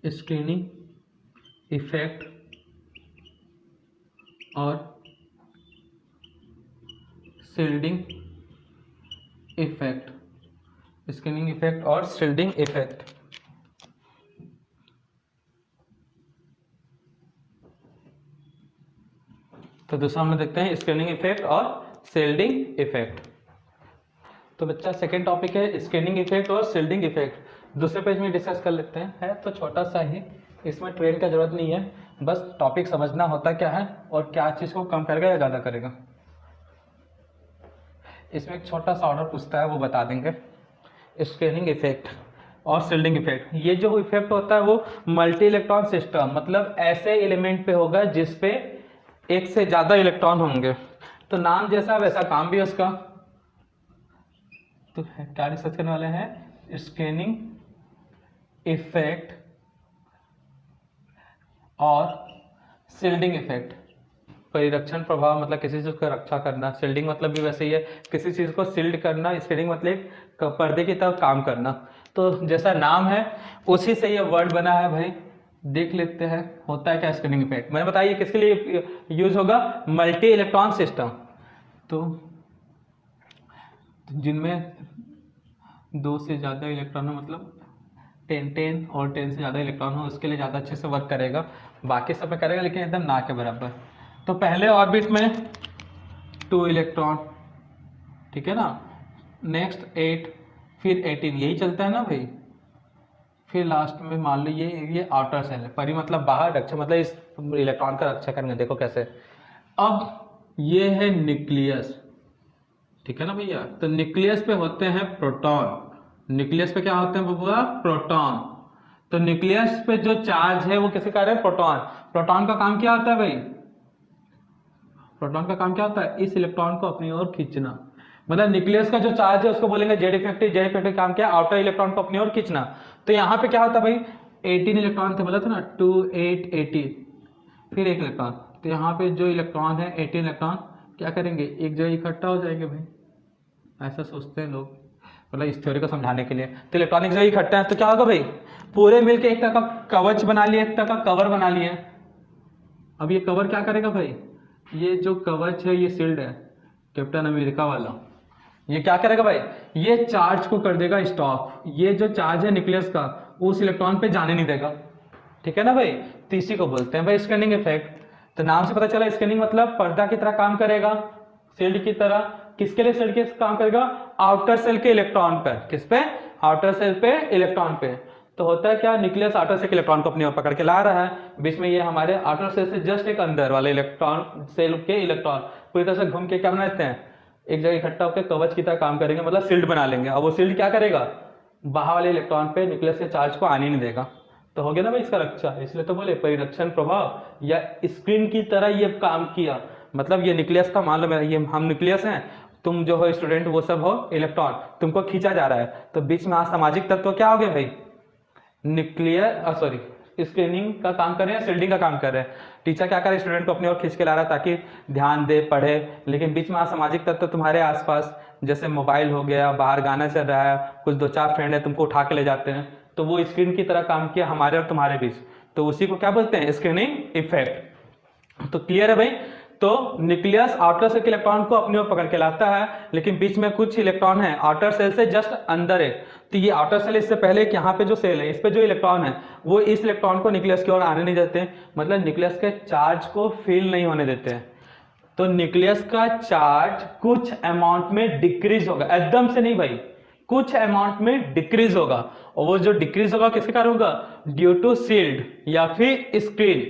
स्क्रीनिंग इफेक्ट और शील्डिंग इफेक्ट। स्कैनिंग इफेक्ट और शील्डिंग इफेक्ट। तो दूसरा हम लोग देखते हैं स्कैनिंग इफेक्ट और शील्डिंग इफेक्ट। तो बच्चा सेकेंड टॉपिक है स्कैनिंग इफेक्ट और शील्डिंग इफेक्ट। दूसरे पेज में डिस्कस कर लेते हैं। है तो छोटा सा ही, इसमें ट्रेन का जरूरत नहीं है, बस टॉपिक समझना होता क्या है और क्या चीज़ को कम करेगा या ज़्यादा करेगा। इसमें एक छोटा सा ऑर्डर पूछता है, वो बता देंगे। स्कैनिंग इफेक्ट और शील्डिंग इफेक्ट, ये जो इफेक्ट होता है वो मल्टी इलेक्ट्रॉन सिस्टम, मतलब ऐसे एलिमेंट पे होगा जिसपे एक से ज़्यादा इलेक्ट्रॉन होंगे। तो नाम जैसा वैसा काम भी है उसका। तो क्या डिस्कस करने वाले हैं, स्कैनिंग इफेक्ट और शील्डिंग इफेक्ट। परिरक्षण प्रभाव मतलब किसी चीज को रक्षा करना, शील्डिंग मतलब भी वैसे ही है, किसी चीज को शील्ड करना, स्कैनिंग मतलब एक पर्दे की तरह काम करना। तो जैसा नाम है उसी से ये वर्ड बना है भाई, देख लेते हैं होता है क्या स्कैनिंग इफेक्ट। मैंने बताया किसके लिए यूज होगा, मल्टी इलेक्ट्रॉन सिस्टम। तो जिनमें 2 से ज़्यादा इलेक्ट्रॉन हो, मतलब 10 और 10 से ज़्यादा इलेक्ट्रॉन हो, उसके लिए ज़्यादा अच्छे से वर्क करेगा। बाकी सब में करेगा लेकिन एकदम ना के बराबर। तो पहले ऑर्बिट में 2 इलेक्ट्रॉन, ठीक है ना, नेक्स्ट 8, फिर 18, यही चलता है ना भाई। फिर लास्ट में मान लो ये आउटर सेल है, परी मतलब बाहर, रक्षा मतलब इस इलेक्ट्रॉन का रक्षा करेंगे। देखो कैसे, अब ये है न्यूक्लियस, ठीक है ना भैया। तो न्यूक्लियस पे होते हैं प्रोटॉन। न्यूक्लियस पे क्या होते हैं बबुआ, प्रोटॉन। तो न्यूक्लियस पे जो चार्ज है वो किसके कारण है, प्रोटॉन। प्रोटॉन का काम क्या होता है भाई, प्रोटॉन का काम क्या होता है, इस इलेक्ट्रॉन को अपनी ओर खींचना। मतलब न्यूक्लियस का जो चार्ज है उसको बोलेंगे जेड इफेक्टिव। जेड इफेक्टिव काम क्या है, आउटर इलेक्ट्रॉन को अपनी ओर खींचना। तो यहाँ पे क्या होता है भाई, 18 इलेक्ट्रॉन थे, बोला था ना 2 8 18, फिर एक इलेक्ट्रॉन। तो यहाँ पे जो इलेक्ट्रॉन है 18 इलेक्ट्रॉन क्या करेंगे, एक जगह इकट्ठा हो जाएंगे भाई, ऐसा सोचते हैं लोग, मतलब इस थ्योरी को समझाने के लिए। तो इलेक्ट्रॉनिक जगह इकट्ठा है तो क्या होगा भाई, पूरे मिलके एक तरह का कवच बना लिए, एक तरह का कवर बना लिए। अब ये कवर क्या करेगा भाई, ये जो कवच है ये शील्ड है कैप्टन अमेरिका वाला, ये क्या करेगा भाई, ये चार्ज को कर देगा स्टॉप। ये जो चार्ज है न्यूक्लियस का उस इलेक्ट्रॉन पे जाने नहीं देगा, ठीक है ना भाई। तो इसी को बोलते हैं भाई स्कैनिंग इफेक्ट। तो नाम से पता चला स्कैनिंग मतलब पर्दा की तरह काम करेगा, शील्ड की तरह। किसके लिए शील्ड के काम करेगा, आउटर सेल के इलेक्ट्रॉन पर। किस पे, आउटर सेल पे इलेक्ट्रॉन पे। तो होता है क्या, न्यूक्लियस आउटर सेल के इलेक्ट्रॉन को अपनी ओर पकड़ के ला रहा है, बीच में ये हमारे आउटर सेल से जस्ट एक अंदर वाले इलेक्ट्रॉन, सेल के इलेक्ट्रॉन पूरी तरह से घूम के क्या बनाते हैं, एक जगह इकट्ठा होकर कवच की तरह काम करेंगे, मतलब शील्ड बना लेंगे। अब वो शील्ड क्या करेगा, बाहर वाले इलेक्ट्रॉन पे न्यूक्लियस के चार्ज को आने नहीं देगा। तो हो गया ना भाई इसका रक्षा। इसलिए तो बोले परिरक्षण प्रभाव या स्क्रीन की तरह ये काम किया। मतलब ये न्यूक्लियस का, मान लो मेरा ये हम न्यूक्लियस हैं, तुम जो हो स्टूडेंट वो सब हो इलेक्ट्रॉन, तुमको खींचा जा रहा है। तो बीच में सामाजिक तत्व क्या हो गए भाई, न्यूक्लियर सॉरी स्क्रीनिंग का काम कर रहे हैं, शील्डिंग का काम कर रहे हैं। टीचर क्या करे, स्टूडेंट को अपनी ओर खींच के ला रहा है ताकि ध्यान दे, पढ़े। लेकिन बीच में सामाजिक तत्व तुम्हारे आसपास, जैसे मोबाइल हो गया, बाहर गाना चल रहा है, कुछ 2-4 फ्रेंड है तुमको उठा के ले जाते हैं, तो वो स्क्रीन की तरह काम किया हमारे और तुम्हारे बीच। तो उसी को क्या बोलते हैं, स्क्रीनिंग इफेक्ट। तो क्लियर है भाई। तो न्यूक्लियस आउटर सेल के इलेक्ट्रॉन को अपनी ओर पकड़ के लाता है, लेकिन बीच में कुछ इलेक्ट्रॉन है आउटर सेल से जस्ट अंदर है। तो ये आउटर सेल, इससे पहले कि यहाँ पे जो सेल है इस पे जो इलेक्ट्रॉन है वो इस इलेक्ट्रॉन को न्यूक्लियस की ओर आने नहीं देते, मतलब न्यूक्लियस के चार्ज को फील नहीं होने देते हैं। तो न्यूक्लियस का चार्ज कुछ अमाउंट में डिक्रीज होगा, एकदम से नहीं भाई, कुछ अमाउंट में डिक्रीज होगा। और वो जो डिक्रीज होगा किसके कारण होगा, ड्यू टू शील्ड या फिर स्क्रीन।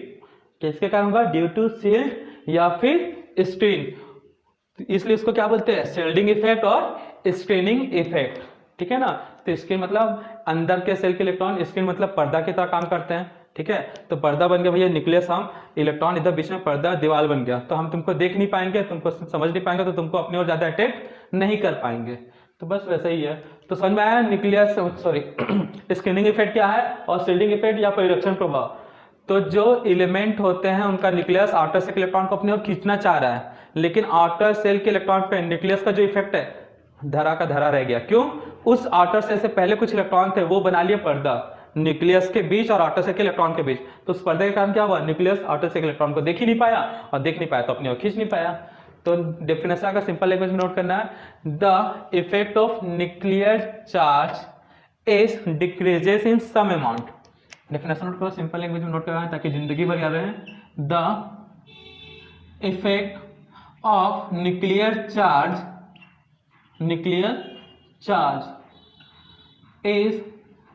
किसके कारण होगा, ड्यू टू शील्ड या फिर स्क्रीन। इसलिए इसको क्या बोलते हैं, शील्डिंग इफेक्ट और स्क्रीनिंग इफेक्ट, ठीक है ना। तो स्क्रीन मतलब अंदर के सेल के इलेक्ट्रॉन, स्क्रीन मतलब पर्दा की तरह काम करते हैं, ठीक है। तो पर्दा बन गया भैया न्यूक्लियस, हम इलेक्ट्रॉन इधर बीच में पर्दा दीवार बन गया, तो हम तुमको देख नहीं पाएंगे, तुमको समझ नहीं पाएंगे, तो तुमको अपनी ओर ज्यादा अट्रैक्ट नहीं कर पाएंगे। तो बस वैसा ही है। तो समझ में आया न्यूक्लियस सॉरी स्क्रीनिंग इफेक्ट क्या है और शील्डिंग इफेक्ट या परिरक्षण प्रभाव। तो जो एलिमेंट होते हैं उनका न्यूक्लियस आउटर सेल के इलेक्ट्रॉन को अपनी ओर खींचना चाह रहा है, लेकिन आउटर सेल के इलेक्ट्रॉन पे न्यूक्लियस का जो इफेक्ट है धरा का धरा रह गया। क्यों, उस आउटर सेल से पहले कुछ इलेक्ट्रॉन थे वो बना लिए पर्दा न्यूक्लियस के बीच और आउटर सेल के इलेक्ट्रॉन के बीच। तो उस पर्दे के कारण क्या हुआ, न्यूक्लियस आउटर सेल के इलेक्ट्रॉन को देख ही नहीं पाया, और देख नहीं पाया तो अपनी ओर खींच नहीं पाया। तो डेफिनेशन का सिंपल लैंग्वेज में नोट करना है, the effect of nuclear charge is decreases in some amount. Definition note करो, सिंपल लैंग्वेज में नोट करना है ताकि जिंदगी भर याद रहे। The effect of nuclear charge is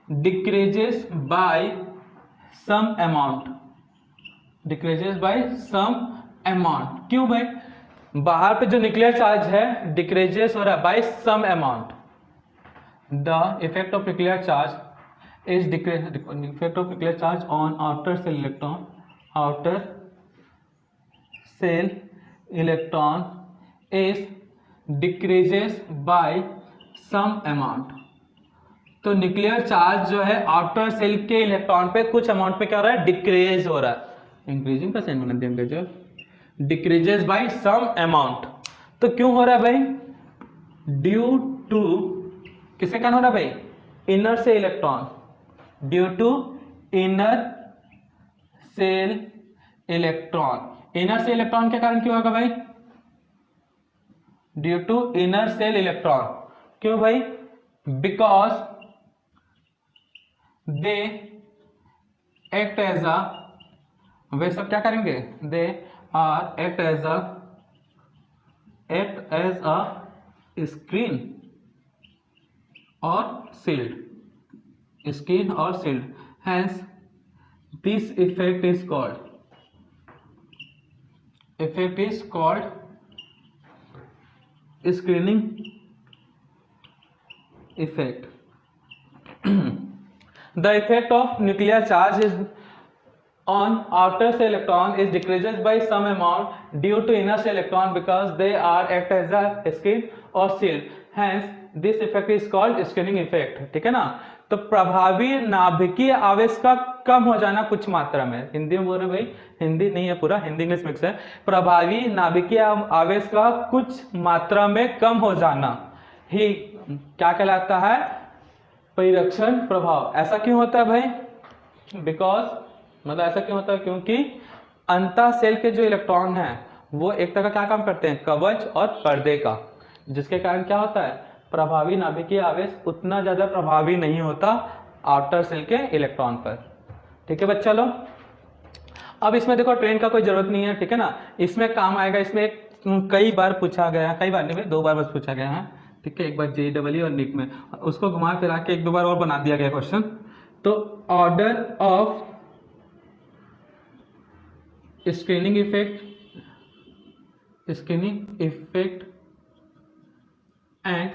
decreases by some amount, क्यों भाई? बाहर पे जो न्यूक्लियर चार्ज है डिक्रीजेस हो रहा है by some amount. The effect of nuclear charge is effect of nuclear charge on outer shell electron is decreases by some amount. तो न्यूक्लियर चार्ज जो है आउटर सेल के इलेक्ट्रॉन पे कुछ अमाउंट पे क्या हो रहा है? डिक्रीज हो रहा है। इंक्रीजिंग का साइन बना देंगे जो डिक्रीजेस बाय सम अमाउंट। तो क्यों हो रहा है भाई? ड्यू टू किसके कारण हो रहा है भाई? इनर से electron, due to inner shell electron. Inner से इलेक्ट्रॉन के कारण क्यों होगा भाई? Due to inner shell electron. क्यों भाई? Because they act as a, वे सब क्या करेंगे? They are act as a screen और shield, hence this effect is called screening effect. The effect of nuclear charge is on outer cell electron is decreases by some amount due to inner cell electron because they are act as a screen or shield. Hence, this effect is called screening effect. ठीक है ना? तो प्रभावी नाभिकीय आवेश का कम हो जाना कुछ मात्रा में, हिंदी में बोल रहे भाई, हिंदी नहीं है पूरा, हिंदी इंग्लिश मिक्स है। प्रभावी नाभिकीय आवेश का कुछ मात्रा में कम हो जाना ही क्या कहलाता है? परिरक्षण प्रभाव। ऐसा क्यों होता है भाई? बिकॉज मतलब ऐसा क्यों होता है? क्योंकि अंतः सेल के जो इलेक्ट्रॉन हैं वो एक तरह का क्या काम करते हैं? कवच और पर्दे का, जिसके कारण क्या होता है? प्रभावी नाभिकीय आवेश उतना ज्यादा प्रभावी नहीं होता आउटर सेल के इलेक्ट्रॉन पर। ठीक है बच्चा लोग, अब इसमें देखो ट्रेन का कोई जरूरत नहीं है, ठीक है ना? इसमें काम आएगा, इसमें कई बार पूछा गया, कई बार नहीं भाई, 2 बार बस पूछा गया है, ठीक है? एक बार JEE और नीट में, उसको घुमा फिरा के 1-2 बार और बना दिया गया क्वेश्चन। तो order of screening effect and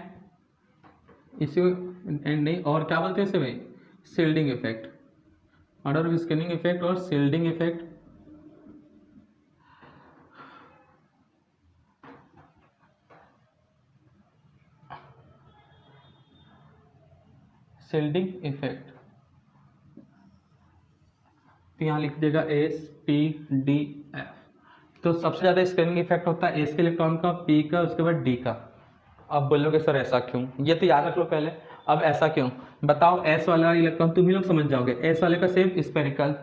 इसी एंड नहीं और क्या बोलते हैं इसे भाई? Shielding effect. Order of screening effect और शील्डिंग इफेक्ट। शील्डिंग इफेक्ट तो यहाँ लिख देगा SPDF। तो सबसे ज्यादा स्क्रीनिंग इफेक्ट होता है S के इलेक्ट्रॉन का, P का, उसके बाद D का। अब बोलोगे सर ऐसा क्यों? ये तो याद रख लो पहले। अब ऐसा क्यों बताओ? S वाला इलेक्ट्रॉन तुम ही लोग समझ जाओगे। S वाले का शेप स्पेरिकल,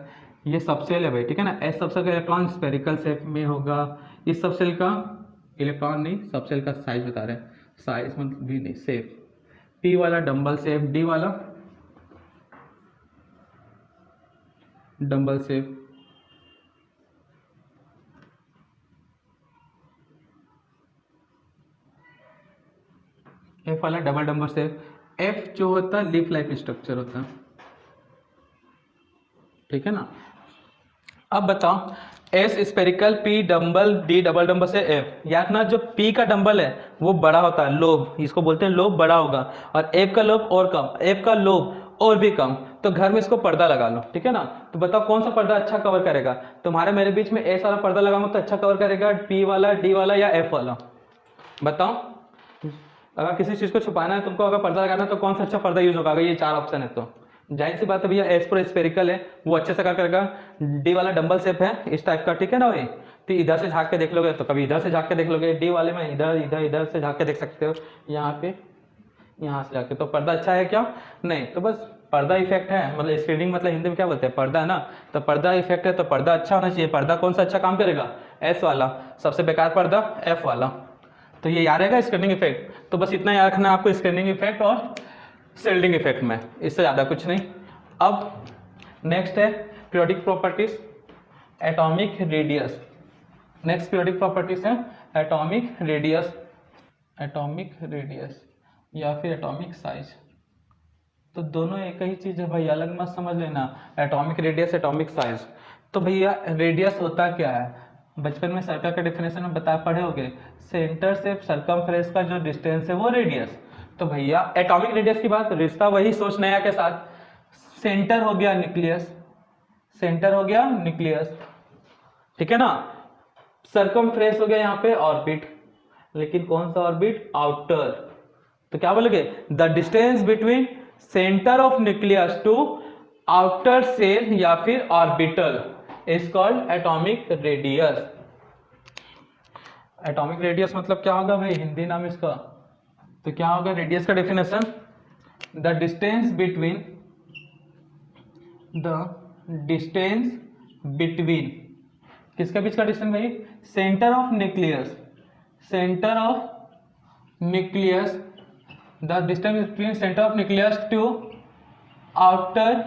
ये सब सेल है भाई, ठीक है ना? S सबसेल का इलेक्ट्रॉन स्पेरिकल शेप में होगा। इस सब सेल का इलेक्ट्रॉन नहीं, सब सेल का साइज बता रहे हैं, साइज मतलब भी नहीं, शेप। P वाला डंबल शेप, D वाला डंबल शेप, F वाला डबल डंबल शेप। F जो होता है लीफ लाइफ स्ट्रक्चर होता है, ठीक है ना? अब बताओ S spherical, P dumbbell, D double dumbbell से F। याद ना, जो P का डंबल है वो बड़ा होता है, लोब, इसको बोलते हैं लोब, बड़ा होगा, और F का लोब और कम, F का लोब और भी कम। तो घर में इसको पर्दा लगा लो, ठीक है ना? तो बताओ कौन सा पर्दा अच्छा कवर करेगा? तुम्हारे मेरे बीच में S वाला पर्दा लगाऊंगा तो अच्छा कवर करेगा, P वाला, D वाला या F वाला? बताओ। अगर किसी चीज को छुपाना है तुमको, अगर पर्दा लगाना है तो कौन सा अच्छा पर्दा यूज होगा? अगर ये 4 ऑप्शन है तो जाहिर सी बात है भैया S पर स्पेरिकल है, वो अच्छे से क्या करेगा? D वाला डंबल शेप है इस टाइप का, ठीक है ना भाई? तो इधर से झांक के देख लोगे तो कभी इधर से झांक के देख लोगे, D वाले में इधर इधर इधर से झांक के देख सकते हो, यहाँ पे यहाँ से जाके। तो पर्दा अच्छा है क्या? नहीं। तो बस पर्दा इफेक्ट है, मतलब स्क्रीनिंग मतलब हिंदी में क्या बोलते हैं? पर्दा है ना? तो पर्दा इफेक्ट है तो पर्दा अच्छा होना चाहिए। पर्दा कौन सा अच्छा काम करेगा? S वाला। सबसे बेकार पर्दा एफ वाला। तो ये याद रहेगा स्क्रीनिंग इफेक्ट। तो बस इतना याद रखना आपको स्क्रीनिंग इफेक्ट और शिल्डिंग इफेक्ट में, इससे ज़्यादा कुछ नहीं। अब नेक्स्ट है periodic properties, atomic radius. Next periodic properties है एटॉमिक रेडियस, एटॉमिक रेडियस या फिर एटॉमिक साइज। तो दोनों एक ही चीज़ है भाई, अलग मत समझ लेना, एटॉमिक रेडियस एटॉमिक साइज। तो भैया रेडियस होता क्या है, बचपन में सर्कल का डेफिनेशन में बता पढ़े होगे, सेंटर से सरकमफ्रेंस का जो डिस्टेंस है वो रेडियस। तो भैया एटॉमिक रेडियस की बात, रिश्ता वही सोच नया के साथ, सेंटर हो गया न्यूक्लियस, सेंटर हो गया न्यूक्लियस, ठीक है ना, सरकमफ्रेंस हो गया यहाँ पे ऑर्बिट, लेकिन कौन सा ऑर्बिट, आउटर। तो क्या बोलोगे, the distance between centre of nucleus to outer shell या फिर orbital is called atomic radius. Atomic radius मतलब क्या होगा भाई, हिंदी नाम इसका। तो क्या होगा रेडियस का definition, the distance between, the distance between किसका बीच का डिस्टेंस भाई, centre of nucleus, centre of nucleus, the distance between centre of nucleus to outer,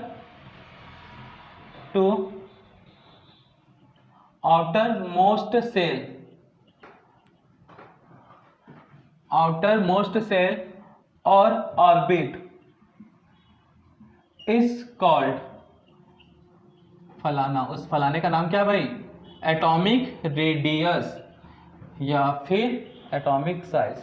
to outer most shell, outer most shell और ऑर्बिट इज कॉल्ड, फलाना, उस फलाने का नाम क्या है भाई, एटॉमिक रेडियस या फिर एटॉमिक साइज।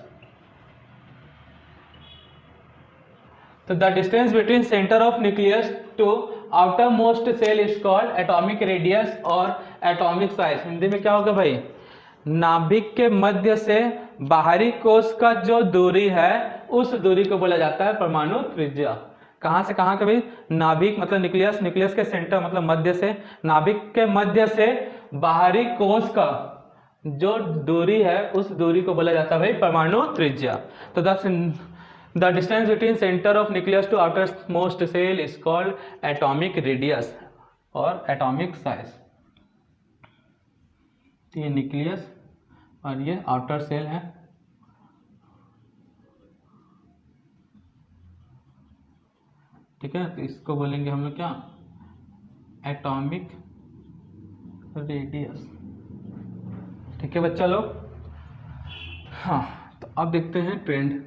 तो the distance between centre of nucleus to outer most shell is called atomic radius और एटॉमिक साइज। हिंदी में क्या होगा भाई, नाभिक के मध्य से बाहरी कोश का जो दूरी है उस दूरी को बोला जाता है परमाणु त्रिज्या। कहाँ से कहाँ का भाई, नाभिक मतलब न्यूक्लियस, न्यूक्लियस के सेंटर मतलब मध्य से, नाभिक के मध्य से बाहरी कोश का जो दूरी है उस दूरी को बोला जाता है भाई परमाणु त्रिज्या। तो the distance between centre of nucleus to outer most shell is called atomic radius और एटॉमिक साइज। ये न्यूक्लियस और ये आउटर सेल है, ठीक है। तो इसको बोलेंगे हम लोग क्या, एटॉमिक रेडियस, ठीक है बच्चा लोग। हाँ तो अब देखते हैं ट्रेंड।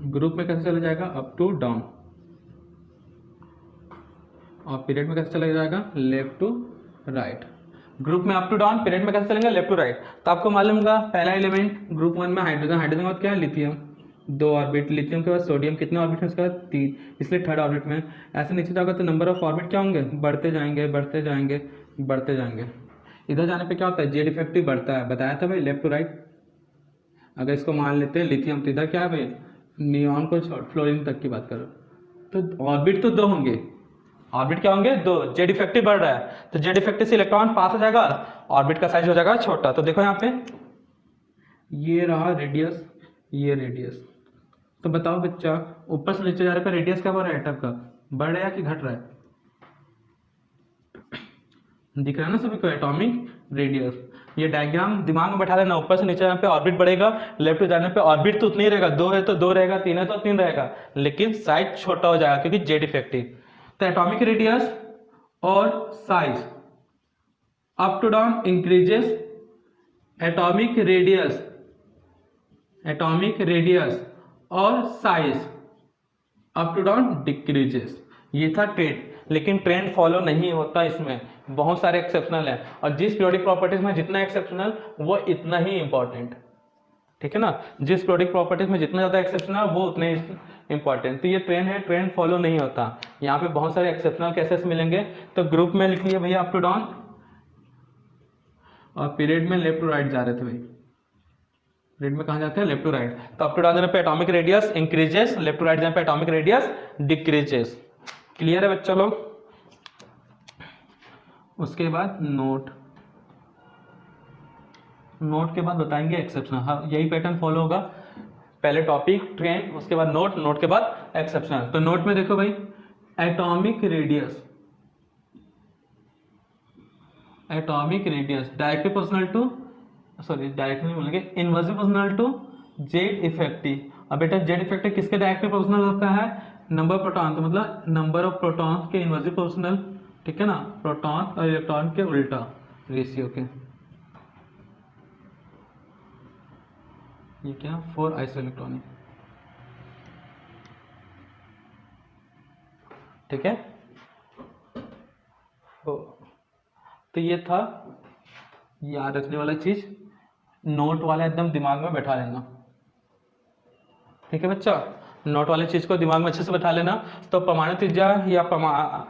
ग्रुप में कैसे चला जाएगा, अप टू डाउन, और पीरियड में कैसे चला जाएगा, लेफ्ट टू राइट। ग्रुप में अप टू डाउन, पीरियड में कैसे चलेंगे, लेफ्ट टू राइट। तो आपको मालूम होगा पहला एलिमेंट ग्रुप 1 में हाइड्रोजन, हाइड्रोजन के बाद क्या है, लिथियम, 2 ऑर्बिट, लिथियम के बाद सोडियम, कितने ऑर्बिट है उसके बाद 3, इसलिए थर्ड ऑर्बिट में। ऐसे नीचे जाओगे तो नंबर ऑफ ऑर्बिट क्या होंगे, बढ़ते जाएंगे बढ़ते जाएंगे बढ़ते जाएंगे। इधर जाने पे क्या होता है, जेड इफेक्टिव बढ़ता है, बताया था भाई लेफ्ट टू राइट। अगर इसको मान लेते हैं लिथियम, तो इधर क्या है भाई, नियॉन को छोड़ फ्लोरीन तक की बात करो, तो ऑर्बिट तो 2 होंगे, ऑर्बिट क्या होंगे 2, जेड इफेक्टिव बढ़ रहा है, तो जेड इफेक्टिव से इलेक्ट्रॉन पास हो जाएगा, ऑर्बिट का साइज हो जाएगा छोटा। तो देखो यहाँ पे ये रहा रेडियस, ये रेडियस। तो बताओ बच्चा, ऊपर से नीचे जा रहे पे रेडियस क्या बढ़ रहा है, एटम का बढ़ रहा है कि घट रहा है, दिख रहा है ना सभी को, एटॉमिक रेडियस। ये डायग्राम दिमाग में बैठा लेना, ऊपर से नीचे जाने पे ऑर्बिट बढ़ेगा, लेफ्ट टू जाने पे ऑर्बिट तो उतना ही रहेगा, 2 है तो 2 रहेगा, 3 है तो 3 रहेगा, लेकिन साइज छोटा हो जाएगा क्योंकि जेड इफेक्टिव। तो एटॉमिक रेडियस और size up to down increases, atomic radius, atomic radius और size up to down decreases. ये था ट्रेंड, लेकिन ट्रेंड फॉलो नहीं होता, इसमें बहुत सारे एक्सेप्शनल है, और जिस पीरियोडिक प्रॉपर्टीज में जितना एक्सेप्शनल वो इतना ही इंपॉर्टेंट, ठीक है ना, जिस पीरियोडिक प्रॉपर्टीज में जितना ज्यादा एक्सेप्शनल वो उतने ही इंपॉर्टेंट। तो ये ट्रेंड है, ट्रेंड फॉलो नहीं होता। यहाँ पे बहुत सारे एक्सेप्शनल केसेस मिलेंगे, तो ग्रुप में लिख लिया भैया अप टू डाउन, और पीरियड में लेफ्ट टू राइट जा रहे थे भाई, पीरियड में कहाँ जाते हैं, लेफ्ट टू राइट। तो अप टू डाउन जाने पे atomic radius increases, left to right जाने पे एटॉमिक रेडियस डिक्रीजेस। क्लियर है बच्चा लोग। उसके बाद नोट, नोट के बाद बताएंगे एक्सेप्शनल। हाँ यही पैटर्न फॉलो होगा, पहले टॉपिक ट्रेंड, उसके बाद नोट, नोट के बाद एक्सेप्शनल। तो नोट में देखो भाई, atomic radius directly proportional to, sorry directly बोलेंगे, inversely proportional to Z effective. अब बेटा जेड इफेक्टिव किसके डायरेक्टली प्रोपोर्शनल होता है? नंबर प्रोटॉन, तो मतलब नंबर ऑफ प्रोटॉन के इनवर्सली प्रोपोर्शनल, ठीक है ना, प्रोटॉन और इलेक्ट्रॉन के उल्टा रेशियो के। ये क्या? 4 आइसो इलेक्ट्रॉनिक, ठीक है। तो ये था याद रखने वाला चीज, नोट वाला एकदम दिमाग में बैठा लेना, ठीक है बच्चा। नोट वाले चीज को दिमाग में अच्छे से बैठा लेना। तो परमाणु त्रिज्या या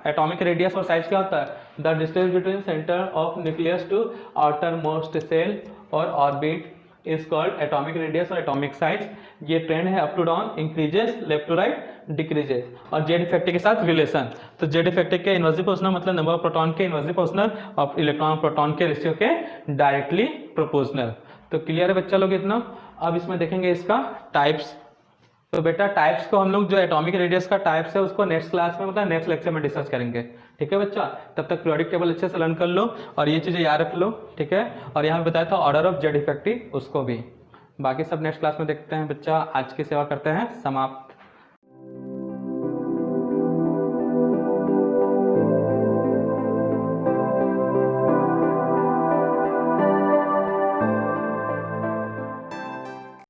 एटॉमिक रेडियस और साइज क्या होता है? The distance between centre of nucleus to outer most shell और orbit is called atomic radius और एटॉमिक साइज। ये ट्रेंड है up to down, increases, left to right decreases. और जेड इफेक्टिव के साथ रिलेशन, तो जेड इफेक्टिव के inversely proportional मतलब नंबर ऑफ प्रोटॉन के इनवर्सली प्रोपोर्शनल और इलेक्ट्रॉन प्रोटॉन के रेशियो के डायरेक्टली प्रोपोर्शनल। तो क्लियर है बच्चा लोग इतना। अब इसमें देखेंगे इसका टाइप्स। तो बेटा टाइप्स को हम लोग जो एटॉमिक रेडियस का टाइप्स है उसको नेक्स्ट क्लास में मतलब नेक्स्ट लेक्चर में डिस्कस करेंगे, ठीक है बच्चा। तब तक पीरियोडिक टेबल अच्छे से लर्न कर लो और ये चीजें याद रख लो, ठीक है। और यहाँ पे बताया था ऑर्डर ऑफ जेड इफेक्टिव, उसको भी। बाकी सब नेक्स्ट क्लास में देखते हैं बच्चा। आज की सेवा करते हैं समाप्त।